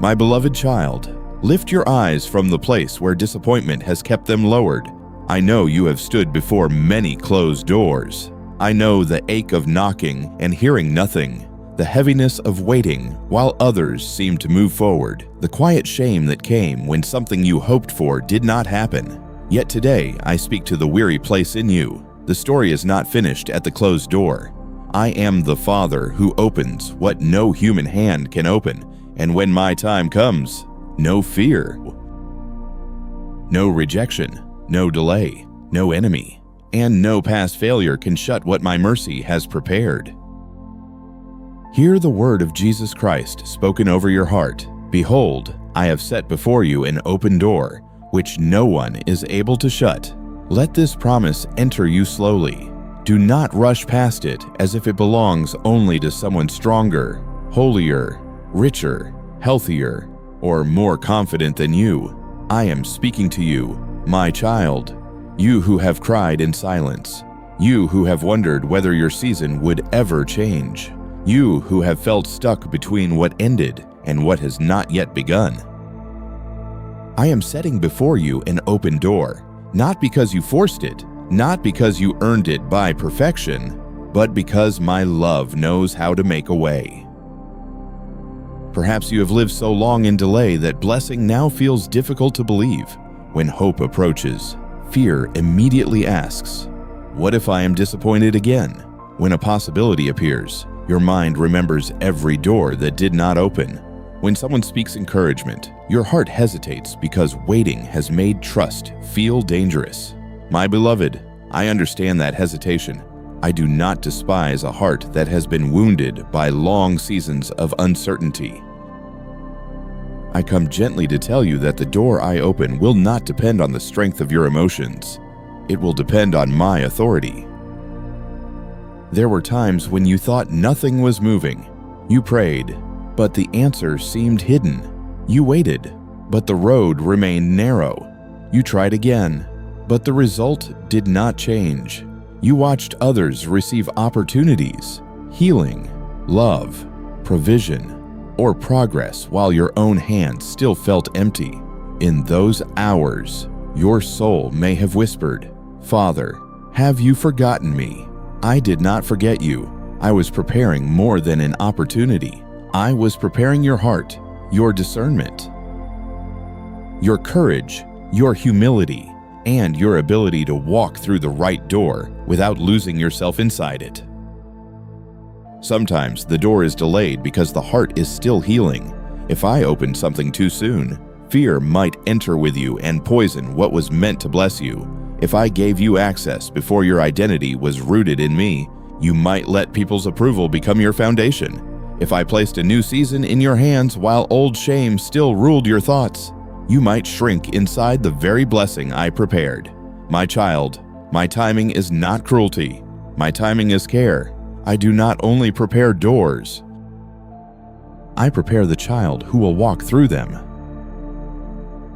My beloved child, lift your eyes from the place where disappointment has kept them lowered. I know you have stood before many closed doors. I know the ache of knocking and hearing nothing, the heaviness of waiting while others seem to move forward, the quiet shame that came when something you hoped for did not happen. Yet today I speak to the weary place in you. The story is not finished at the closed door. I am the Father who opens what no human hand can open, and when my time comes, no fear, no rejection, no delay, no enemy, and no past failure can shut what my mercy has prepared. Hear the word of Jesus Christ spoken over your heart. Behold, I have set before you an open door, which no one is able to shut. Let this promise enter you slowly. Do not rush past it as if it belongs only to someone stronger, holier, richer, healthier, or more confident than you. I am speaking to you, my child, you who have cried in silence, you who have wondered whether your season would ever change, you who have felt stuck between what ended and what has not yet begun. I am setting before you an open door, not because you forced it, not because you earned it by perfection, but because my love knows how to make a way. Perhaps you have lived so long in delay that blessing now feels difficult to believe. When hope approaches, fear immediately asks, what if I am disappointed again? When a possibility appears, your mind remembers every door that did not open. When someone speaks encouragement, your heart hesitates because waiting has made trust feel dangerous. My beloved, I understand that hesitation. I do not despise a heart that has been wounded by long seasons of uncertainty. I come gently to tell you that the door I open will not depend on the strength of your emotions. It will depend on my authority. There were times when you thought nothing was moving. You prayed, but the answer seemed hidden. You waited, but the road remained narrow. You tried again, but the result did not change. You watched others receive opportunities, healing, love, provision, or progress while your own hands still felt empty. In those hours, your soul may have whispered, Father, have you forgotten me? I did not forget you. I was preparing more than an opportunity. I was preparing your heart, your discernment, your courage, your humility, and your ability to walk through the right door without losing yourself inside it. Sometimes the door is delayed because the heart is still healing. If I opened something too soon, fear might enter with you and poison what was meant to bless you. If I gave you access before your identity was rooted in me, you might let people's approval become your foundation. If I placed a new season in your hands while old shame still ruled your thoughts, you might shrink inside the very blessing I prepared. My child, my timing is not cruelty. My timing is care. I do not only prepare doors, I prepare the child who will walk through them.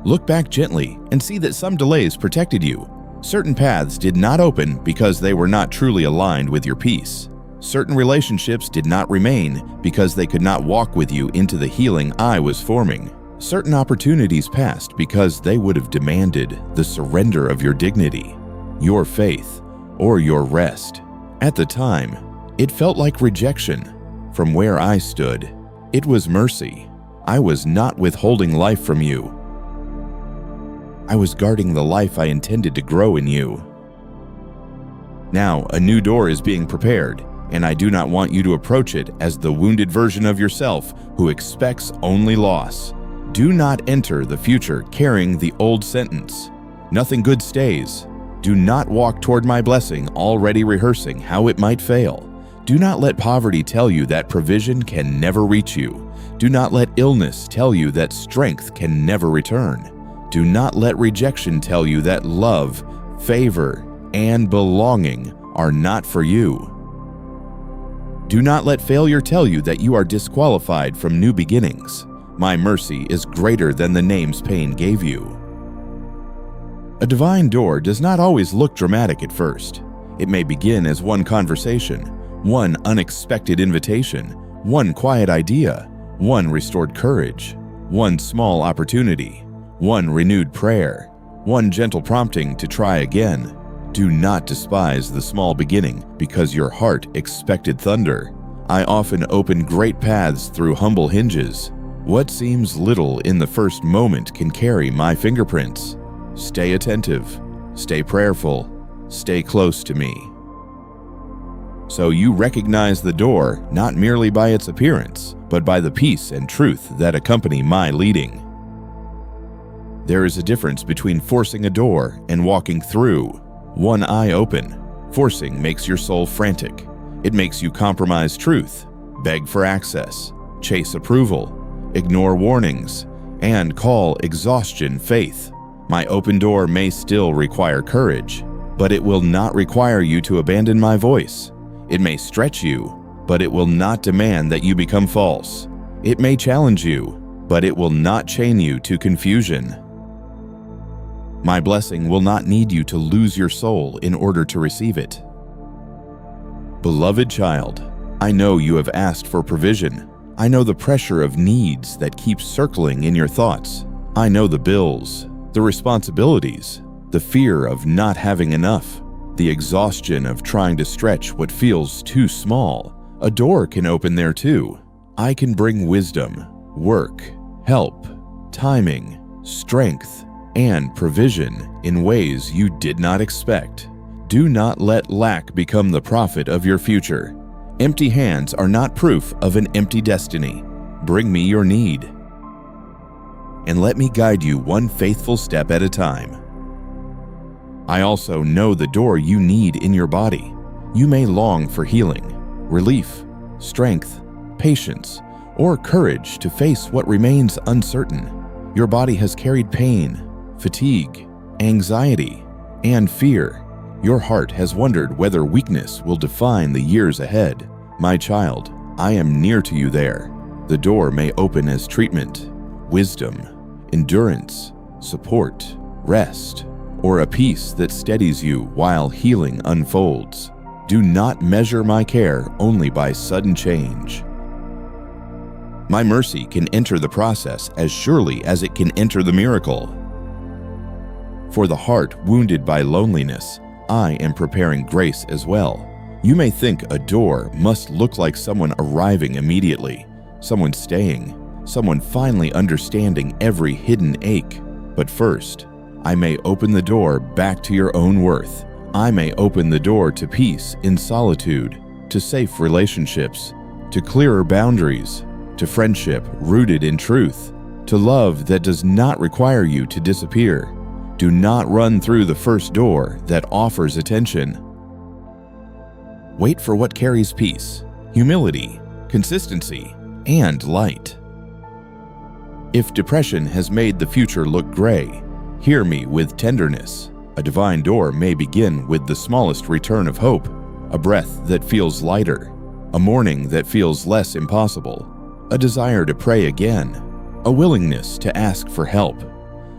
Look back gently and see that some delays protected you. Certain paths did not open because they were not truly aligned with your peace. Certain relationships did not remain because they could not walk with you into the healing I was forming. Certain opportunities passed because they would have demanded the surrender of your dignity, your faith, or your rest. At the time, it felt like rejection. From where I stood, it was mercy. I was not withholding life from you. I was guarding the life I intended to grow in you. Now, a new door is being prepared, and I do not want you to approach it as the wounded version of yourself who expects only loss. Do not enter the future carrying the old sentence, "Nothing good stays." Do not walk toward my blessing already rehearsing how it might fail. Do not let poverty tell you that provision can never reach you. Do not let illness tell you that strength can never return. Do not let rejection tell you that love, favor, and belonging are not for you. Do not let failure tell you that you are disqualified from new beginnings. My mercy is greater than the names pain gave you. A divine door does not always look dramatic at first. It may begin as one conversation, one unexpected invitation, one quiet idea, one restored courage. one small opportunity, one renewed prayer, one gentle prompting to try again. Do not despise the small beginning because your heart expected thunder. I often open great paths through humble hinges. What seems little in the first moment can carry my fingerprints. Stay attentive, stay prayerful, stay close to me. So you recognize the door not merely by its appearance, but by the peace and truth that accompany my leading. There is a difference between forcing a door and walking through. One eye open. Forcing makes your soul frantic. It makes you compromise truth, beg for access, chase approval, ignore warnings, and call exhaustion faith. My open door may still require courage, but it will not require you to abandon my voice. It may stretch you, but it will not demand that you become false. It may challenge you, but it will not chain you to confusion. My blessing will not need you to lose your soul in order to receive it. Beloved child, I know you have asked for provision. I know the pressure of needs that keeps circling in your thoughts. I know the bills, the responsibilities, the fear of not having enough, the exhaustion of trying to stretch what feels too small. A door can open there too. I can bring wisdom, work, help, timing, strength, and provision in ways you did not expect. Do not let lack become the prophet of your future. Empty hands are not proof of an empty destiny. Bring me your need, and let me guide you one faithful step at a time. I also know the door you need in your body. You may long for healing, relief, strength, patience, or courage to face what remains uncertain. Your body has carried pain, fatigue, anxiety, and fear. Your heart has wondered whether weakness will define the years ahead. My child, I am near to you there. The door may open as treatment, wisdom, endurance, support, rest, or a peace that steadies you while healing unfolds. Do not measure my care only by sudden change. My mercy can enter the process as surely as it can enter the miracle. For the heart wounded by loneliness, I am preparing grace as well. You may think a door must look like someone arriving immediately, someone staying, someone finally understanding every hidden ache. But first, I may open the door back to your own worth. I may open the door to peace in solitude, to safe relationships, to clearer boundaries, to friendship rooted in truth, to love that does not require you to disappear. Do not run through the first door that offers attention. Wait for what carries peace, humility, consistency, and light. If depression has made the future look gray, hear me with tenderness. A divine door may begin with the smallest return of hope, a breath that feels lighter, a morning that feels less impossible, a desire to pray again, a willingness to ask for help,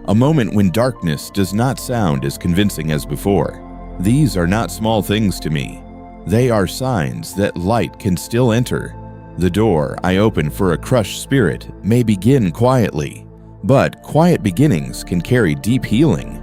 a moment when darkness does not sound as convincing as before. These are not small things to me. They are signs that light can still enter. The door I open for a crushed spirit may begin quietly, but quiet beginnings can carry deep healing.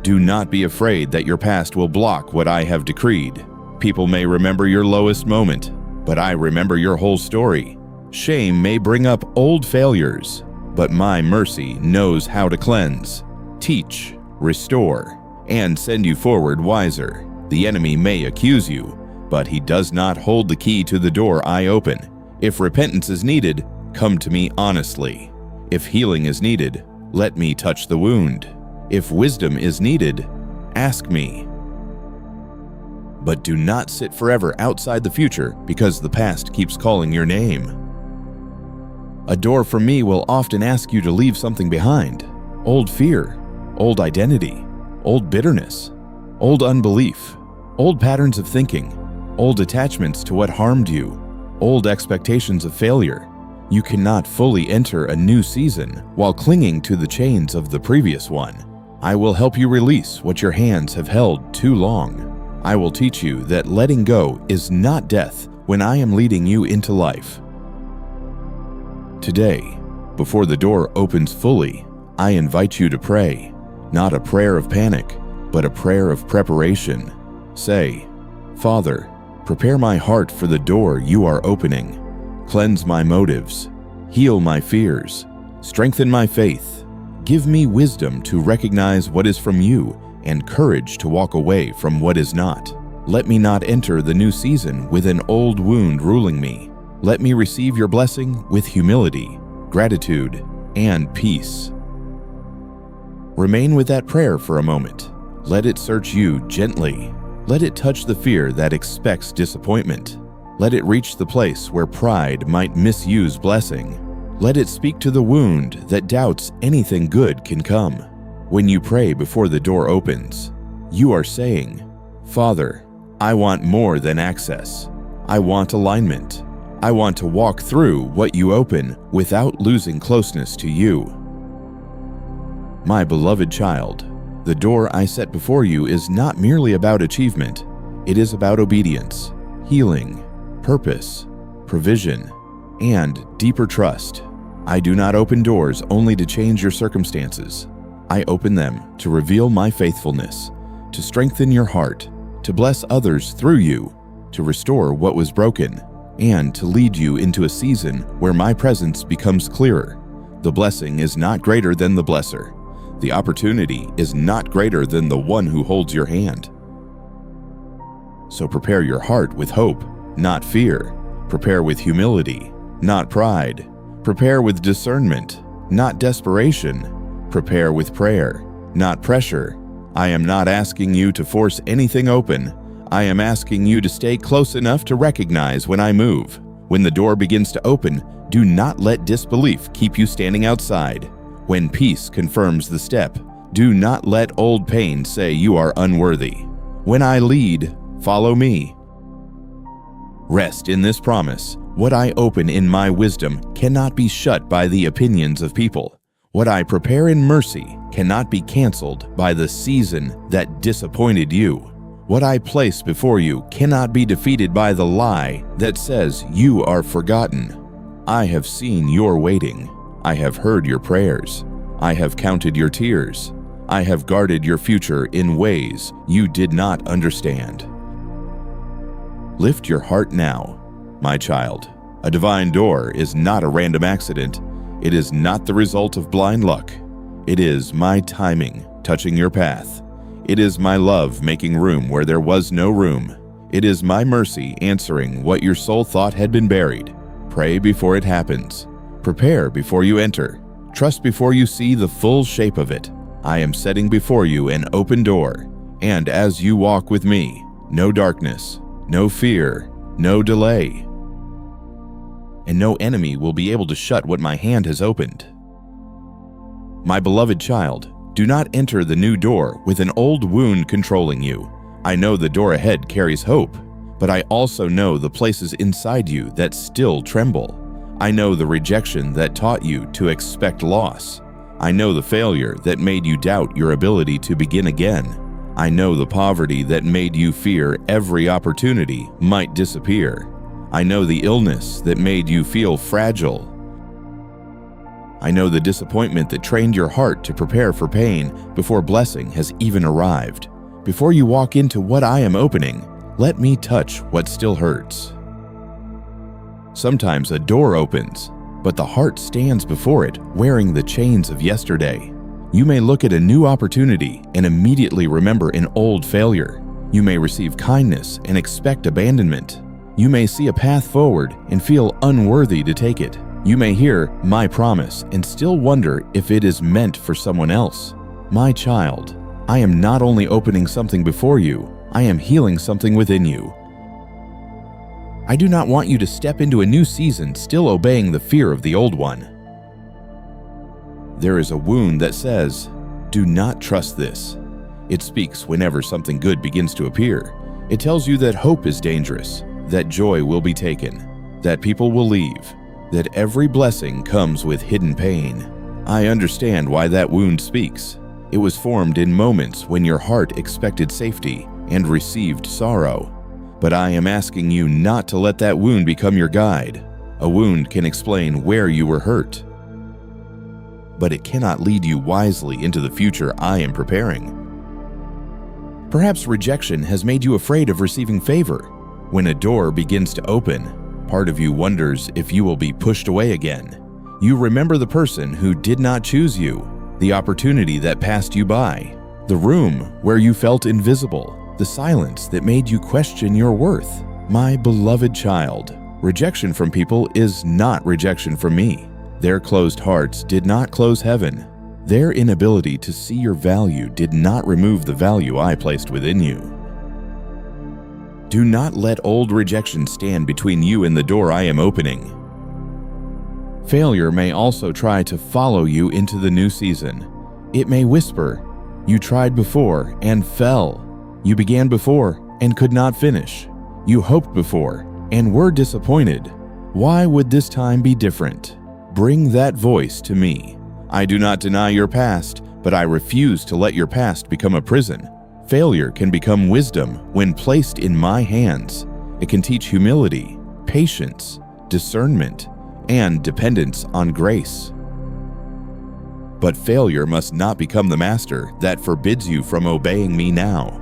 Do not be afraid that your past will block what I have decreed. People may remember your lowest moment, but I remember your whole story. Shame may bring up old failures, but my mercy knows how to cleanse, teach, restore, and send you forward wiser. The enemy may accuse you, but he does not hold the key to the door I open. If repentance is needed, come to me honestly. If healing is needed, let me touch the wound. If wisdom is needed, ask me. But do not sit forever outside the future because the past keeps calling your name. A door from me will often ask you to leave something behind. Old fear, old identity, old bitterness, old unbelief, old patterns of thinking, old attachments to what harmed you, old expectations of failure. You cannot fully enter a new season while clinging to the chains of the previous one. I will help you release what your hands have held too long. I will teach you that letting go is not death when I am leading you into life. Today, Before the door opens fully, I invite you to pray, not a prayer of panic, but a prayer of preparation. Say, Father, prepare my heart for the door you are opening. Cleanse my motives, heal my fears, strengthen my faith. Give me wisdom to recognize what is from you and courage to walk away from what is not. Let me not enter the new season with an old wound ruling me. Let me receive your blessing with humility, gratitude, and peace. Remain with that prayer for a moment. Let it search you gently. Let it touch the fear that expects disappointment. Let it reach the place where pride might misuse blessing. Let it speak to the wound that doubts anything good can come. When you pray before the door opens, you are saying, Father, I want more than access. I want alignment. I want to walk through what you open without losing closeness to you. My beloved child, the door I set before you is not merely about achievement. It is about obedience, healing, purpose, provision, and deeper trust. I do not open doors only to change your circumstances. I open them to reveal my faithfulness, to strengthen your heart, to bless others through you, to restore what was broken, and to lead you into a season where my presence becomes clearer. The blessing is not greater than the blesser. The opportunity is not greater than the one who holds your hand. So prepare your heart with hope, not fear. Prepare with humility, not pride. Prepare with discernment, not desperation. Prepare with prayer, not pressure. I am not asking you to force anything open. I am asking you to stay close enough to recognize when I move. When the door begins to open, do not let disbelief keep you standing outside. When peace confirms the step, do not let old pain say you are unworthy. When I lead, follow me. Rest in this promise. What I open in my wisdom cannot be shut by the opinions of people. What I prepare in mercy cannot be canceled by the season that disappointed you. What I place before you cannot be defeated by the lie that says you are forgotten. I have seen your waiting. I have heard your prayers. I have counted your tears. I have guarded your future in ways you did not understand. Lift your heart now, my child. A divine door is not a random accident. It is not the result of blind luck. It is my timing touching your path. It is my love making room where there was no room. It is my mercy answering what your soul thought had been buried. Pray before it happens. Prepare before you enter. Trust before you see the full shape of it. I am setting before you an open door, and as you walk with me, no darkness, no fear, no delay, and no enemy will be able to shut what my hand has opened. My beloved child, do not enter the new door with an old wound controlling you. I know the door ahead carries hope, but I also know the places inside you that still tremble. I know the rejection that taught you to expect loss. I know the failure that made you doubt your ability to begin again. I know the poverty that made you fear every opportunity might disappear. I know the illness that made you feel fragile. I know the disappointment that trained your heart to prepare for pain before blessing has even arrived. Before you walk into what I am opening, let me touch what still hurts. Sometimes a door opens, but the heart stands before it wearing the chains of yesterday. You may look at a new opportunity and immediately remember an old failure. You may receive kindness and expect abandonment. You may see a path forward and feel unworthy to take it. You may hear my promise and still wonder if it is meant for someone else. My child, I am not only opening something before you, I am healing something within you. I do not want you to step into a new season still obeying the fear of the old one. There is a wound that says, do not trust this. It speaks whenever something good begins to appear. It tells you that hope is dangerous, that joy will be taken, that people will leave, that every blessing comes with hidden pain. I understand why that wound speaks. It was formed in moments when your heart expected safety and received sorrow. But I am asking you not to let that wound become your guide. A wound can explain where you were hurt. but it cannot lead you wisely into the future I am preparing. Perhaps rejection has made you afraid of receiving favor. When a door begins to open, part of you wonders if you will be pushed away again. You remember the person who did not choose you, the opportunity that passed you by, the room where you felt invisible, the silence that made you question your worth. My beloved child, rejection from people is not rejection from me. Their closed hearts did not close heaven. Their inability to see your value did not remove the value I placed within you. Do not let old rejection stand between you and the door I am opening. Failure may also try to follow you into the new season. It may whisper, "You tried before and fell. You began before and could not finish. You hoped before and were disappointed. Why would this time be different?" Bring that voice to me. I do not deny your past, but I refuse to let your past become a prison. Failure can become wisdom when placed in my hands. It can teach humility, patience, discernment, and dependence on grace. But failure must not become the master that forbids you from obeying me now.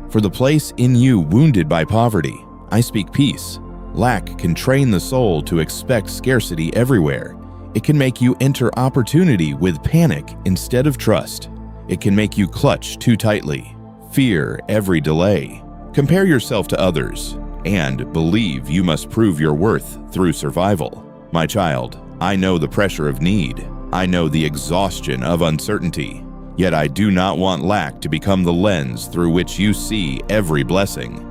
For the place in you wounded by poverty, I speak peace. Lack can train the soul to expect scarcity everywhere. It can make you enter opportunity with panic instead of trust. It can make you clutch too tightly, fear every delay, compare yourself to others, and believe you must prove your worth through survival. My child, I know the pressure of need. I know the exhaustion of uncertainty. Yet I do not want lack to become the lens through which you see every blessing.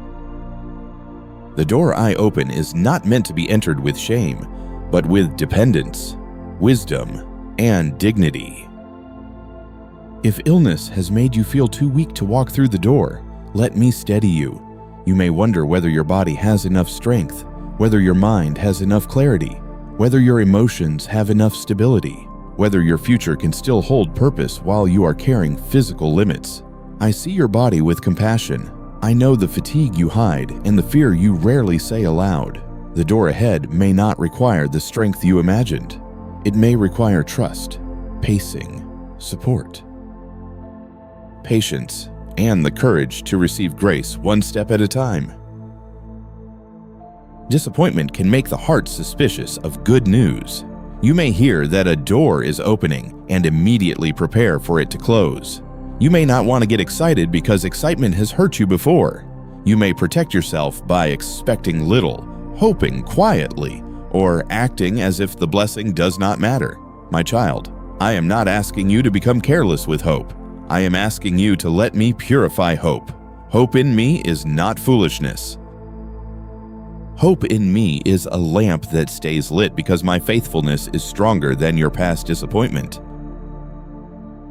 The door I open is not meant to be entered with shame, but with dependence, wisdom, and dignity. If illness has made you feel too weak to walk through the door, let me steady you. You may wonder whether your body has enough strength, whether your mind has enough clarity, whether your emotions have enough stability, whether your future can still hold purpose while you are carrying physical limits. I see your body with compassion. I know the fatigue you hide and the fear you rarely say aloud. The door ahead may not require the strength you imagined. It may require trust, pacing, support, patience, and the courage to receive grace one step at a time. Disappointment can make the heart suspicious of good news. You may hear that a door is opening and immediately prepare for it to close. You may not want to get excited because excitement has hurt you before. You may protect yourself by expecting little, hoping quietly, or acting as if the blessing does not matter. My child, I am not asking you to become careless with hope. I am asking you to let me purify hope. Hope in me is not foolishness. Hope in me is a lamp that stays lit because my faithfulness is stronger than your past disappointment.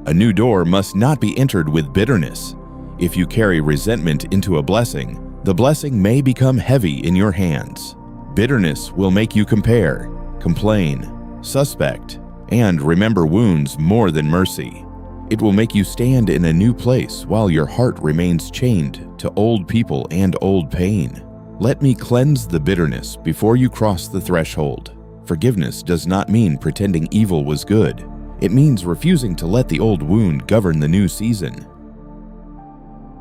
A new door must not be entered with bitterness. If you carry resentment into a blessing, the blessing may become heavy in your hands. Bitterness will make you compare, complain, suspect, and remember wounds more than mercy. It will make you stand in a new place while your heart remains chained to old people and old pain. Let me cleanse the bitterness before you cross the threshold. Forgiveness does not mean pretending evil was good. It means refusing to let the old wound govern the new season.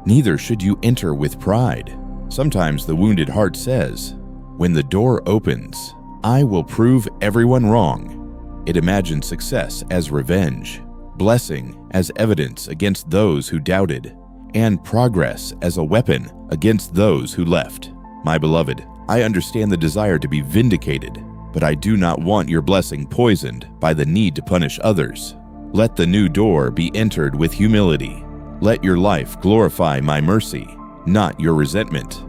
Neither should you enter with pride. Sometimes the wounded heart says, "When the door opens, I will prove everyone wrong." It imagines success as revenge, blessing as evidence against those who doubted, and progress as a weapon against those who left. My beloved, I understand the desire to be vindicated, but I do not want your blessing poisoned by the need to punish others. Let the new door be entered with humility. Let your life glorify my mercy, not your resentment.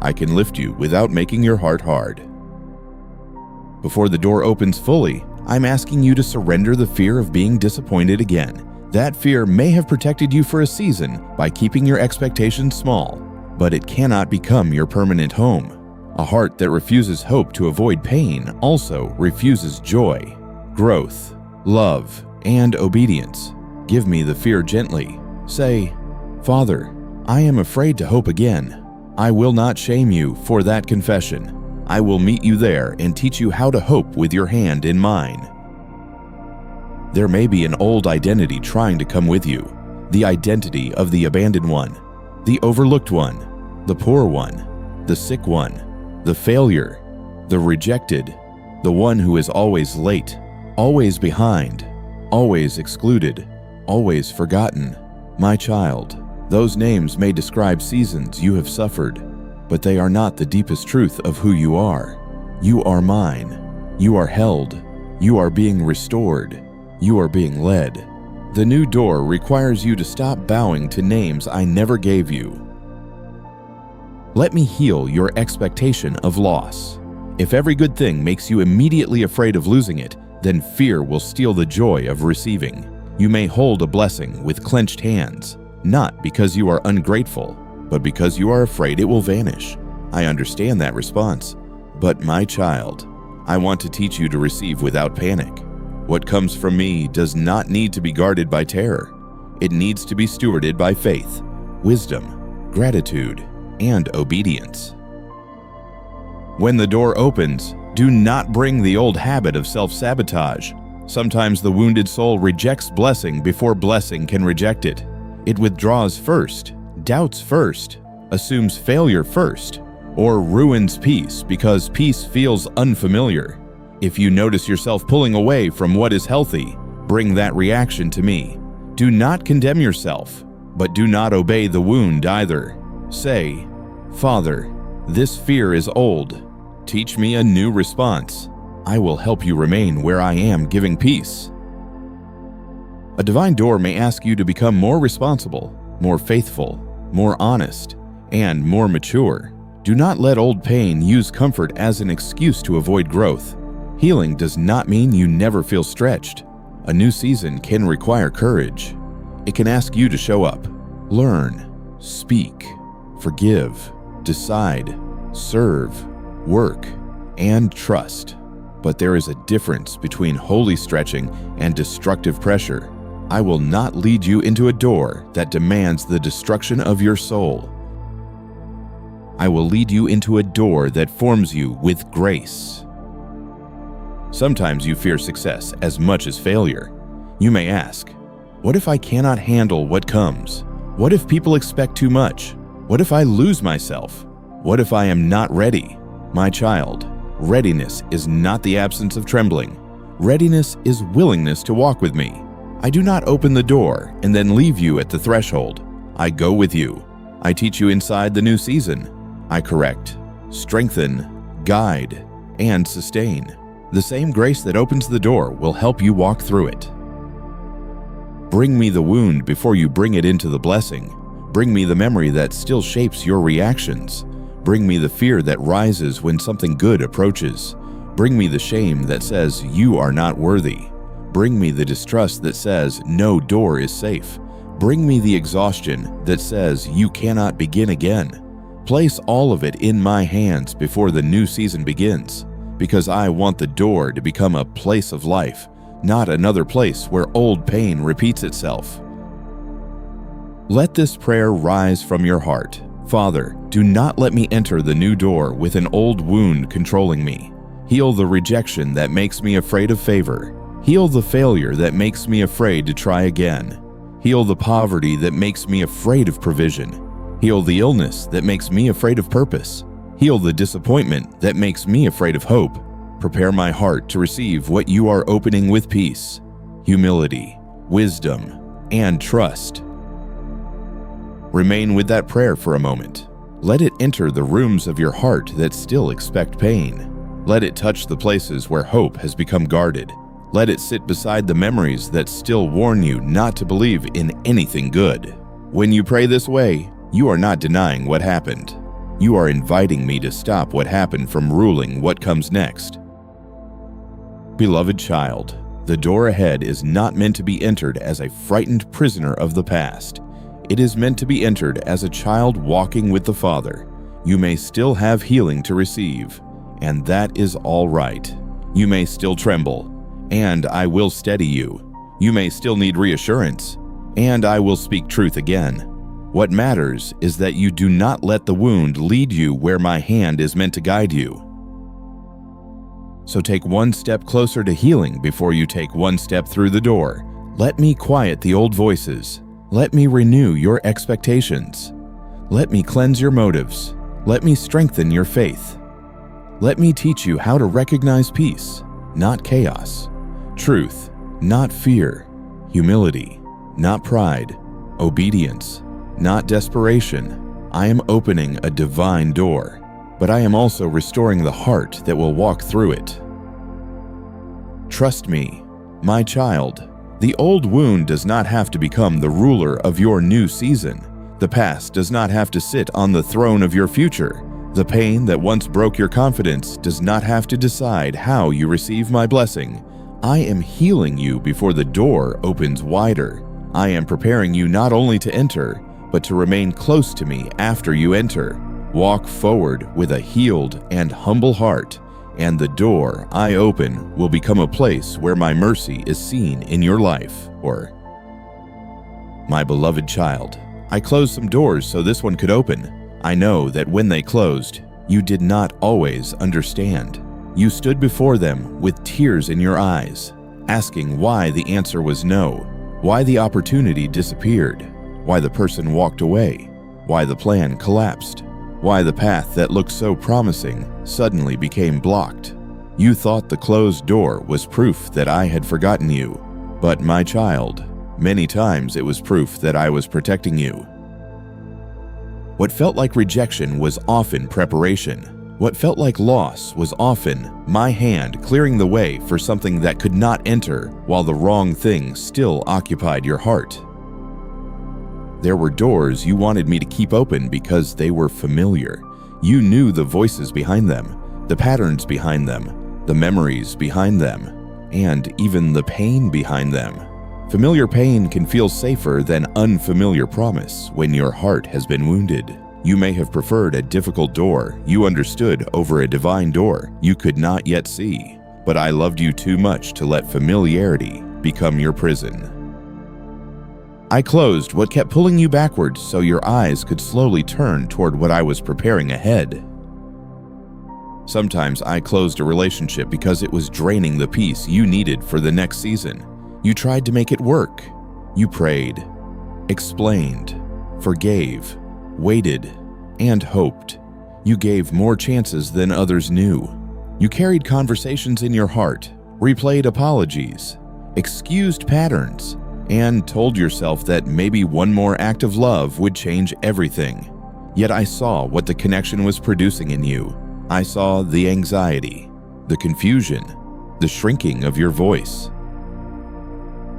I can lift you without making your heart hard. Before the door opens fully, I'm asking you to surrender the fear of being disappointed again. That fear may have protected you for a season by keeping your expectations small, but it cannot become your permanent home. A heart that refuses hope to avoid pain also refuses joy, growth, love, and obedience. Give me the fear gently. Say, "Father, I am afraid to hope again." I will not shame you for that confession. I will meet you there and teach you how to hope with your hand in mine. There may be an old identity trying to come with you, the identity of the abandoned one, the overlooked one, the poor one, the sick one, the failure, the rejected, the one who is always late, always behind, always excluded, always forgotten. My child, those names may describe seasons you have suffered, but they are not the deepest truth of who you are. You are mine. You are held. You are being restored. You are being led. The new door requires you to stop bowing to names I never gave you. Let me heal your expectation of loss. If every good thing makes you immediately afraid of losing it, then fear will steal the joy of receiving. You may hold a blessing with clenched hands, not because you are ungrateful, but because you are afraid it will vanish. I understand that response. But my child, I want to teach you to receive without panic. What comes from me does not need to be guarded by terror. It needs to be stewarded by faith, wisdom, gratitude, and obedience. When the door opens, do not bring the old habit of self-sabotage. Sometimes the wounded soul rejects blessing before blessing can reject it. It withdraws first, doubts first, assumes failure first, or ruins peace because peace feels unfamiliar. If you notice yourself pulling away from what is healthy, bring that reaction to me. Do not condemn yourself, but do not obey the wound either. Say, Father, this fear is old. Teach me a new response. I will help you remain where I am, giving peace. A divine door may ask you to become more responsible, more faithful, more honest, and more mature. Do not let old pain use comfort as an excuse to avoid growth. Healing does not mean you never feel stretched. A new season can require courage. It can ask you to show up, learn, speak, forgive, decide, serve, work, and trust. But there is a difference between holy stretching and destructive pressure. I will not lead you into a door that demands the destruction of your soul. I will lead you into a door that forms you with grace. Sometimes you fear success as much as failure. You may ask, what if I cannot handle what comes? What if people expect too much? What if I lose myself? What if I am not ready? My child, readiness is not the absence of trembling. Readiness is willingness to walk with me. I do not open the door and then leave you at the threshold. I go with you. I teach you inside the new season. I correct, strengthen, guide, and sustain. The same grace that opens the door will help you walk through it. Bring me the wound before you bring it into the blessing. Bring me the memory that still shapes your reactions. Bring me the fear that rises when something good approaches. Bring me the shame that says you are not worthy. Bring me the distrust that says no door is safe. Bring me the exhaustion that says you cannot begin again. Place all of it in my hands before the new season begins, because I want the door to become a place of life, not another place where old pain repeats itself. Let this prayer rise from your heart. Father, do not let me enter the new door with an old wound controlling me. Heal the rejection that makes me afraid of favor. Heal the failure that makes me afraid to try again. Heal the poverty that makes me afraid of provision. Heal the illness that makes me afraid of purpose. Heal the disappointment that makes me afraid of hope. Prepare my heart to receive what you are opening with peace, humility, wisdom, and trust. Remain with that prayer for a moment. Let it enter the rooms of your heart that still expect pain. Let it touch the places where hope has become guarded. Let it sit beside the memories that still warn you not to believe in anything good. When you pray this way, you are not denying what happened. You are inviting me to stop what happened from ruling what comes next. Beloved child, the door ahead is not meant to be entered as a frightened prisoner of the past. It is meant to be entered as a child walking with the Father. You may still have healing to receive, and that is all right. You may still tremble, and I will steady you. You may still need reassurance, and I will speak truth again. What matters is that you do not let the wound lead you where my hand is meant to guide you. So take one step closer to healing before you take one step through the door. Let me quiet the old voices. Let me renew your expectations. Let me cleanse your motives. Let me strengthen your faith. Let me teach you how to recognize peace, not chaos. Truth, not fear. Humility, not pride. Obedience, not desperation. I am opening a divine door, but I am also restoring the heart that will walk through it. Trust me, my child. The old wound does not have to become the ruler of your new season. The past does not have to sit on the throne of your future. The pain that once broke your confidence does not have to decide how you receive my blessing. I am healing you before the door opens wider. I am preparing you not only to enter, but to remain close to me after you enter. Walk forward with a healed and humble heart, and the door I open will become a place where my mercy is seen in your life. Or, my beloved child, I closed some doors so this one could open. I know that when they closed, you did not always understand. You stood before them with tears in your eyes, asking why the answer was no, why the opportunity disappeared, why the person walked away, why the plan collapsed, why the path that looked so promising suddenly became blocked. You thought the closed door was proof that I had forgotten you, but my child, many times it was proof that I was protecting you. What felt like rejection was often preparation. What felt like loss was often my hand clearing the way for something that could not enter while the wrong thing still occupied your heart. There were doors you wanted me to keep open because they were familiar. You knew the voices behind them, the patterns behind them, the memories behind them, and even the pain behind them. Familiar pain can feel safer than unfamiliar promise when your heart has been wounded. You may have preferred a difficult door you understood over a divine door you could not yet see, but I loved you too much to let familiarity become your prison. I closed what kept pulling you backwards so your eyes could slowly turn toward what I was preparing ahead. Sometimes I closed a relationship because it was draining the peace you needed for the next season. You tried to make it work. You prayed, explained, forgave, waited, and hoped. You gave more chances than others knew. You carried conversations in your heart, replayed apologies, excused patterns, and told yourself that maybe one more act of love would change everything. Yet I saw what the connection was producing in you. I saw the anxiety, the confusion, the shrinking of your voice,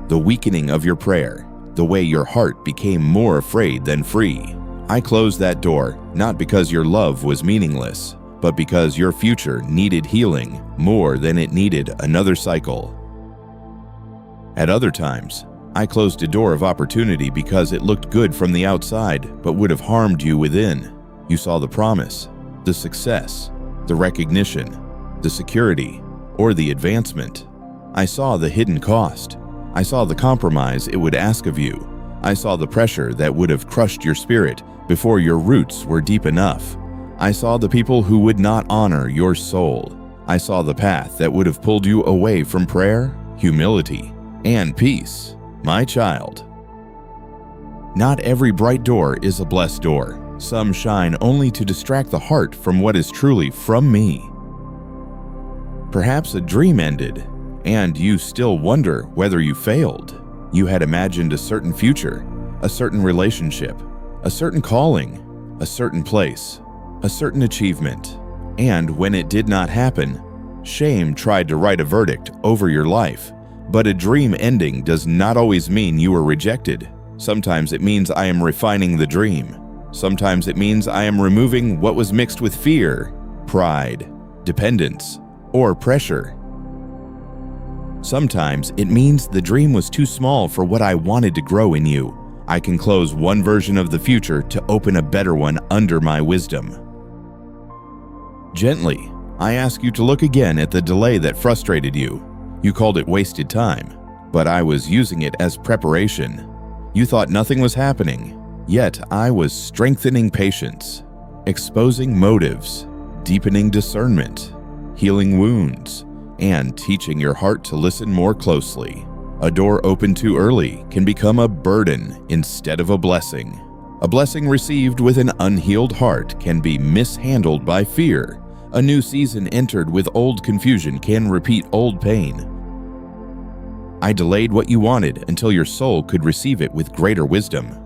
the weakening of your prayer, the way your heart became more afraid than free. I closed that door not because your love was meaningless, but because your future needed healing more than it needed another cycle. At other times, I closed a door of opportunity because it looked good from the outside but would have harmed you within. You saw the promise, the success, the recognition, the security, or the advancement. I saw the hidden cost. I saw the compromise it would ask of you. I saw the pressure that would have crushed your spirit before your roots were deep enough. I saw the people who would not honor your soul. I saw the path that would have pulled you away from prayer, humility, and peace. My child. Not every bright door is a blessed door. Some shine only to distract the heart from what is truly from me. Perhaps a dream ended, and you still wonder whether you failed. You had imagined a certain future, a certain relationship, a certain calling, a certain place, a certain achievement. And when it did not happen, shame tried to write a verdict over your life. But a dream ending does not always mean you were rejected. Sometimes it means I am refining the dream. Sometimes it means I am removing what was mixed with fear, pride, dependence, or pressure. Sometimes it means the dream was too small for what I wanted to grow in you. I can close one version of the future to open a better one under my wisdom. Gently, I ask you to look again at the delay that frustrated you. You called it wasted time, but I was using it as preparation. You thought nothing was happening, yet I was strengthening patience, exposing motives, deepening discernment, healing wounds, and teaching your heart to listen more closely. A door opened too early can become a burden instead of a blessing. A blessing received with an unhealed heart can be mishandled by fear. A new season entered with old confusion can repeat old pain. I delayed what you wanted until your soul could receive it with greater wisdom.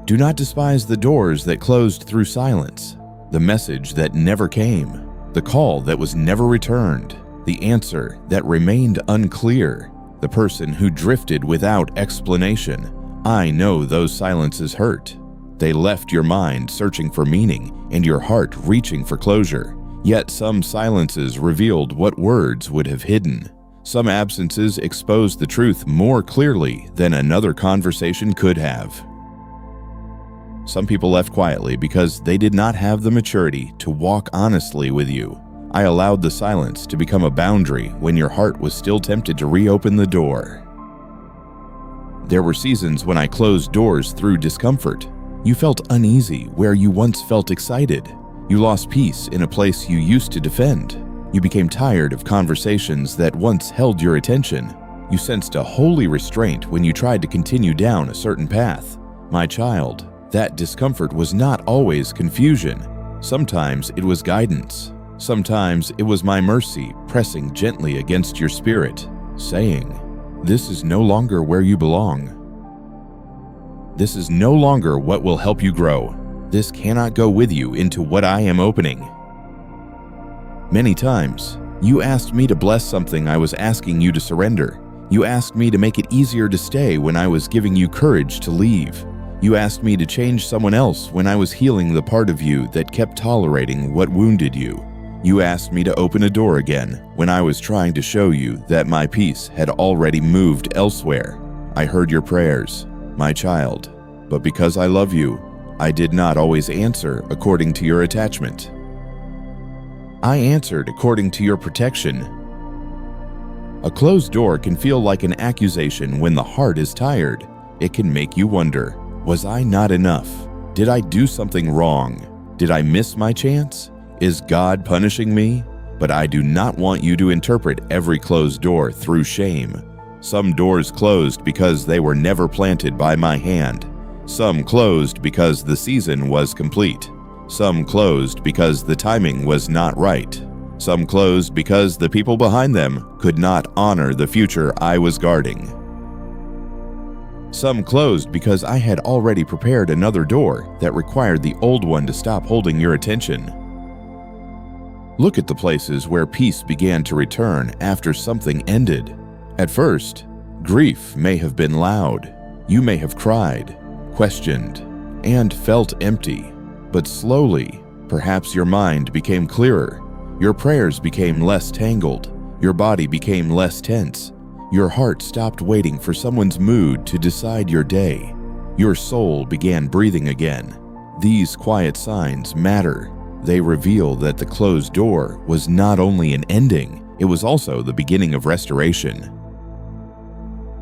Do not despise the doors that closed through silence, the message that never came, the call that was never returned, the answer that remained unclear, the person who drifted without explanation. I know those silences hurt. They left your mind searching for meaning and your heart reaching for closure. Yet some silences revealed what words would have hidden. Some absences exposed the truth more clearly than another conversation could have. Some people left quietly because they did not have the maturity to walk honestly with you. I allowed the silence to become a boundary when your heart was still tempted to reopen the door. There were seasons when I closed doors through discomfort. You felt uneasy where you once felt excited. You lost peace in a place you used to defend. You became tired of conversations that once held your attention. You sensed a holy restraint when you tried to continue down a certain path. My child, that discomfort was not always confusion. Sometimes it was guidance. Sometimes it was my mercy pressing gently against your spirit, saying, "This is no longer where you belong. This is no longer what will help you grow. This cannot go with you into what I am opening." Many times, you asked me to bless something I was asking you to surrender. You asked me to make it easier to stay when I was giving you courage to leave. You asked me to change someone else when I was healing the part of you that kept tolerating what wounded you. You asked me to open a door again when I was trying to show you that my peace had already moved elsewhere. I heard your prayers, my child, but because I love you, I did not always answer according to your attachment. I answered according to your protection. A closed door can feel like an accusation when the heart is tired. It can make you wonder, was I not enough? Did I do something wrong? Did I miss my chance? Is God punishing me? But I do not want you to interpret every closed door through shame. Some doors closed because they were never planted by my hand. Some closed because the season was complete. Some closed because the timing was not right. Some closed because the people behind them could not honor the future I was guarding. Some closed because I had already prepared another door that required the old one to stop holding your attention. Look at the places where peace began to return after something ended. At first, grief may have been loud. You may have cried, questioned, and felt empty. But slowly, perhaps your mind became clearer. Your prayers became less tangled. Your body became less tense. Your heart stopped waiting for someone's mood to decide your day. Your soul began breathing again. These quiet signs matter. They reveal that the closed door was not only an ending, it was also the beginning of restoration.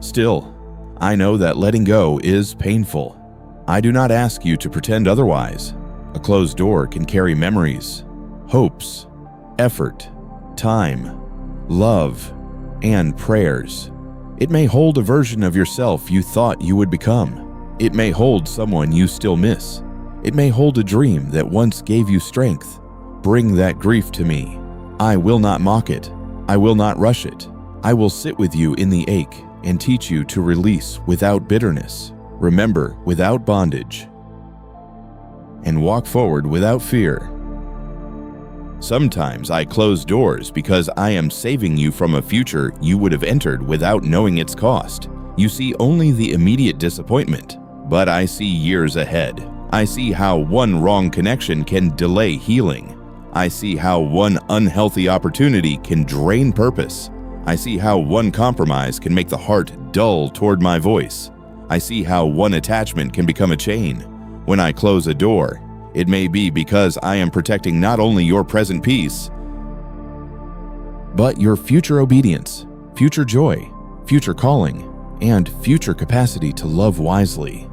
Still, I know that letting go is painful. I do not ask you to pretend otherwise. A closed door can carry memories, hopes, effort, time, love, and prayers. It may hold a version of yourself you thought you would become. It may hold someone you still miss. It may hold a dream that once gave you strength. Bring that grief to me. I will not mock it. I will not rush it. I will sit with you in the ache and teach you to release without bitterness, remember without bondage, and walk forward without fear. Sometimes I close doors because I am saving you from a future you would have entered without knowing its cost. You see only the immediate disappointment, but I see years ahead. I see how one wrong connection can delay healing. I see how one unhealthy opportunity can drain purpose. I see how one compromise can make the heart dull toward my voice. I see how one attachment can become a chain. When I close a door, it may be because I am protecting not only your present peace, but your future obedience, future joy, future calling, and future capacity to love wisely.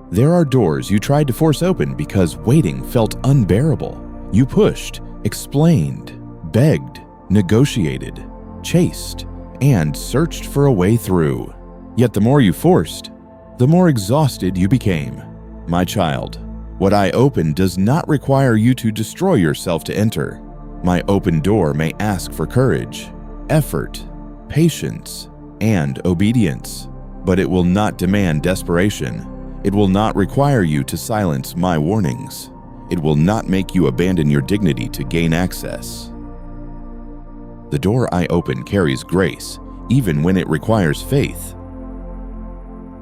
There are doors you tried to force open because waiting felt unbearable. You pushed, explained, begged, negotiated, chased, and searched for a way through. Yet the more you forced, the more exhausted you became. My child, what I open does not require you to destroy yourself to enter. My open door may ask for courage, effort, patience, and obedience, but it will not demand desperation. It will not require you to silence my warnings. It will not make you abandon your dignity to gain access. The door I open carries grace, even when it requires faith.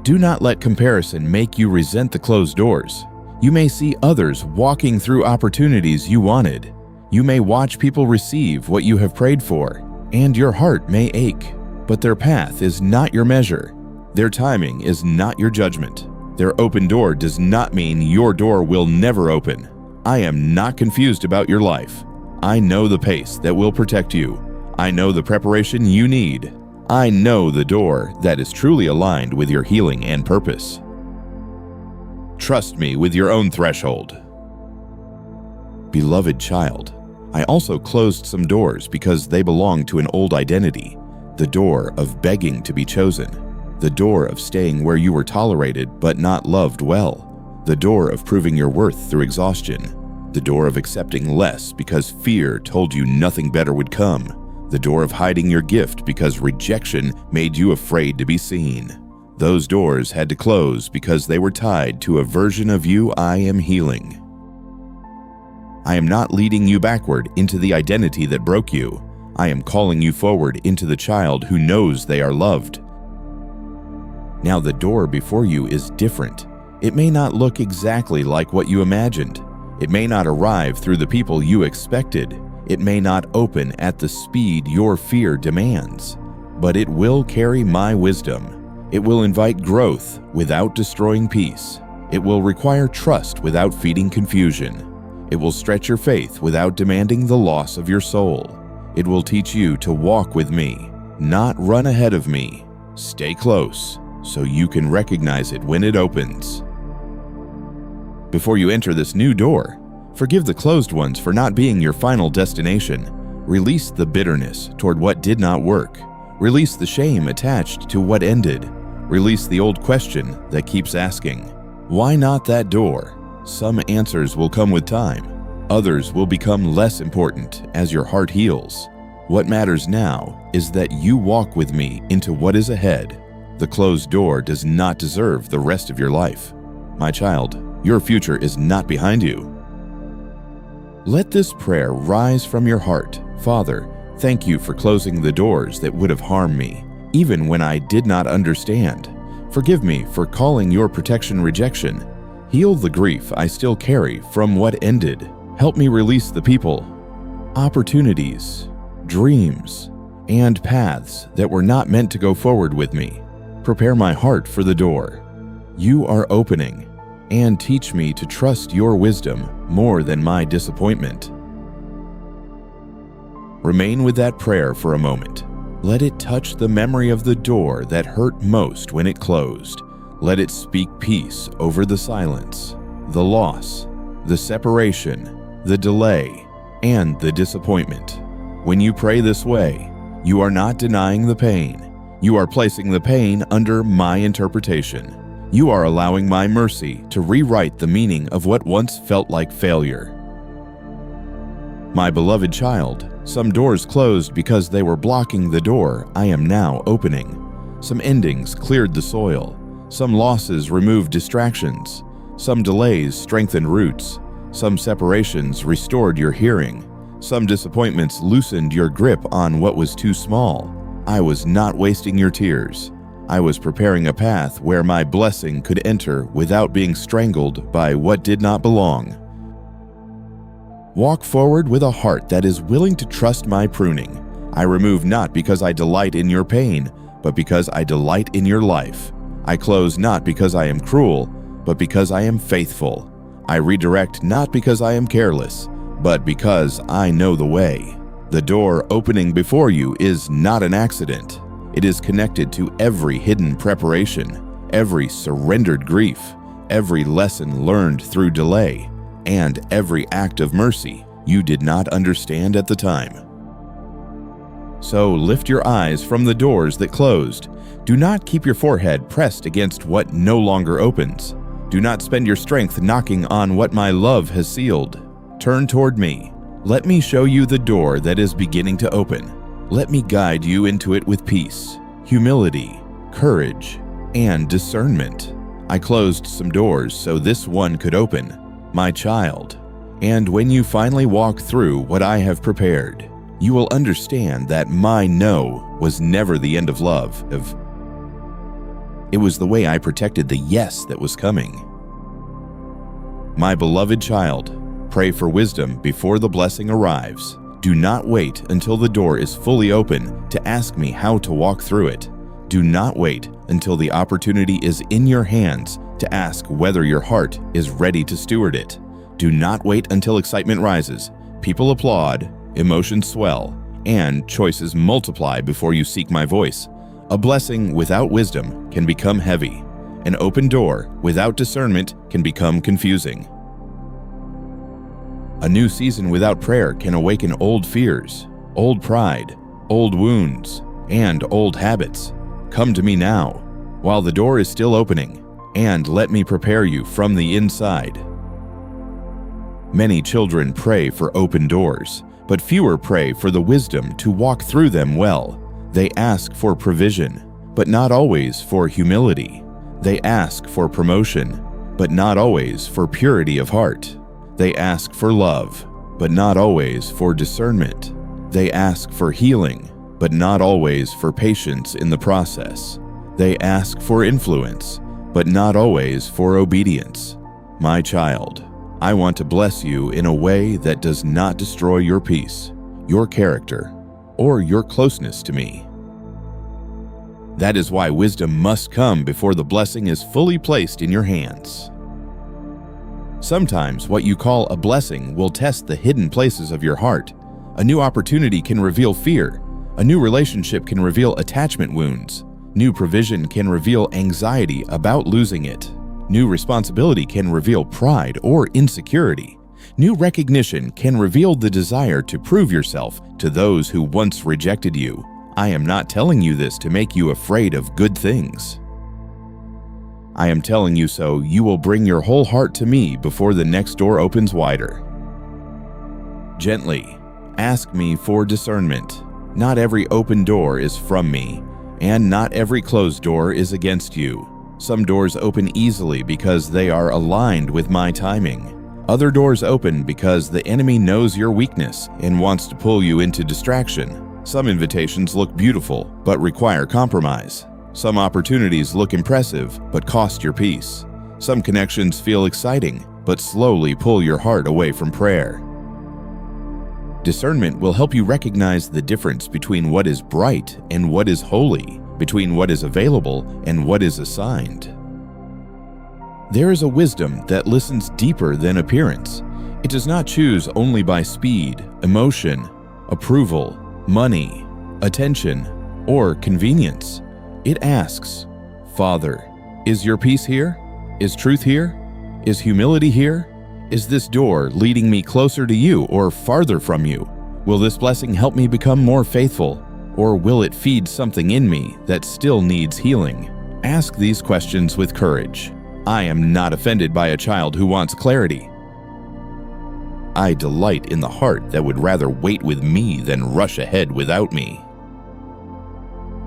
Do not let comparison make you resent the closed doors. You may see others walking through opportunities you wanted. You may watch people receive what you have prayed for, and your heart may ache, but their path is not your measure. Their timing is not your judgment. Their open door does not mean your door will never open. I am not confused about your life. I know the pace that will protect you. I know the preparation you need. I know the door that is truly aligned with your healing and purpose. Trust me with your own threshold. Beloved child, I also closed some doors because they belong to an old identity. The door of begging to be chosen. The door of staying where you were tolerated but not loved well. The door of proving your worth through exhaustion. The door of accepting less because fear told you nothing better would come. The door of hiding your gift because rejection made you afraid to be seen. Those doors had to close because they were tied to a version of you I am healing. I am not leading you backward into the identity that broke you. I am calling you forward into the child who knows they are loved. Now the door before you is different. It may not look exactly like what you imagined. It may not arrive through the people you expected. It may not open at the speed your fear demands, but it will carry my wisdom. It will invite growth without destroying peace. It will require trust without feeding confusion. It will stretch your faith without demanding the loss of your soul. It will teach you to walk with me, not run ahead of me. Stay close so you can recognize it when it opens. Before you enter this new door, forgive the closed ones for not being your final destination. Release the bitterness toward what did not work. Release the shame attached to what ended. Release the old question that keeps asking, why not that door? Some answers will come with time. Others will become less important as your heart heals. What matters now is that you walk with me into what is ahead. The closed door does not deserve the rest of your life. My child, your future is not behind you. Let this prayer rise from your heart. Father, thank you for closing the doors that would have harmed me, even when I did not understand. Forgive me for calling your protection rejection. Heal the grief I still carry from what ended. Help me release the people, opportunities, dreams, and paths that were not meant to go forward with me. Prepare my heart for the door you are opening, and teach me to trust your wisdom more than my disappointment. Remain with that prayer for a moment. Let it touch the memory of the door that hurt most when it closed. Let it speak peace over the silence, the loss, the separation, the delay, and the disappointment. When you pray this way, you are not denying the pain. You are placing the pain under my interpretation. You are allowing my mercy to rewrite the meaning of what once felt like failure. My beloved child, some doors closed because they were blocking the door I am now opening. Some endings cleared the soil. Some losses removed distractions. Some delays strengthened roots. Some separations restored your hearing. Some disappointments loosened your grip on what was too small. I was not wasting your tears. I was preparing a path where my blessing could enter without being strangled by what did not belong. Walk forward with a heart that is willing to trust my pruning. I remove not because I delight in your pain, but because I delight in your life. I close not because I am cruel, but because I am faithful. I redirect not because I am careless, but because I know the way. The door opening before you is not an accident. It is connected to every hidden preparation, every surrendered grief, every lesson learned through delay, and every act of mercy you did not understand at the time. So lift your eyes from the doors that closed. Do not keep your forehead pressed against what no longer opens. Do not spend your strength knocking on what my love has sealed. Turn toward me. Let me show you the door that is beginning to open. Let me guide you into it with peace, humility, courage, and discernment. I closed some doors so this one could open, my child. And when you finally walk through what I have prepared, you will understand that my no was never the end of love. It was the way I protected the yes that was coming. My beloved child, pray for wisdom before the blessing arrives. Do not wait until the door is fully open to ask me how to walk through it. Do not wait until the opportunity is in your hands to ask whether your heart is ready to steward it. Do not wait until excitement rises, people applaud, emotions swell, and choices multiply before you seek my voice. A blessing without wisdom can become heavy. An open door without discernment can become confusing. A new season without prayer can awaken old fears, old pride, old wounds, and old habits. Come to me now, while the door is still opening, and let me prepare you from the inside. Many children pray for open doors, but fewer pray for the wisdom to walk through them well. They ask for provision, but not always for humility. They ask for promotion, but not always for purity of heart. They ask for love, but not always for discernment. They ask for healing, but not always for patience in the process. They ask for influence, but not always for obedience. My child, I want to bless you in a way that does not destroy your peace, your character, or your closeness to me. That is why wisdom must come before the blessing is fully placed in your hands. Sometimes what you call a blessing will test the hidden places of your heart. A new opportunity can reveal fear. A new relationship can reveal attachment wounds. New provision can reveal anxiety about losing it. New responsibility can reveal pride or insecurity. New recognition can reveal the desire to prove yourself to those who once rejected you. I am not telling you this to make you afraid of good things. I am telling you so you will bring your whole heart to me before the next door opens wider. Gently, ask me for discernment. Not every open door is from me, and not every closed door is against you. Some doors open easily because they are aligned with my timing. Other doors open because the enemy knows your weakness and wants to pull you into distraction. Some invitations look beautiful, but require compromise. Some opportunities look impressive, but cost your peace. Some connections feel exciting, but slowly pull your heart away from prayer. Discernment will help you recognize the difference between what is bright and what is holy, between what is available and what is assigned. There is a wisdom that listens deeper than appearance. It does not choose only by speed, emotion, approval, money, attention, or convenience. It asks, Father, is your peace here? Is truth here? Is humility here? Is this door leading me closer to you or farther from you? Will this blessing help me become more faithful, or will it feed something in me that still needs healing? Ask these questions with courage. I am not offended by a child who wants clarity. I delight in the heart that would rather wait with me than rush ahead without me.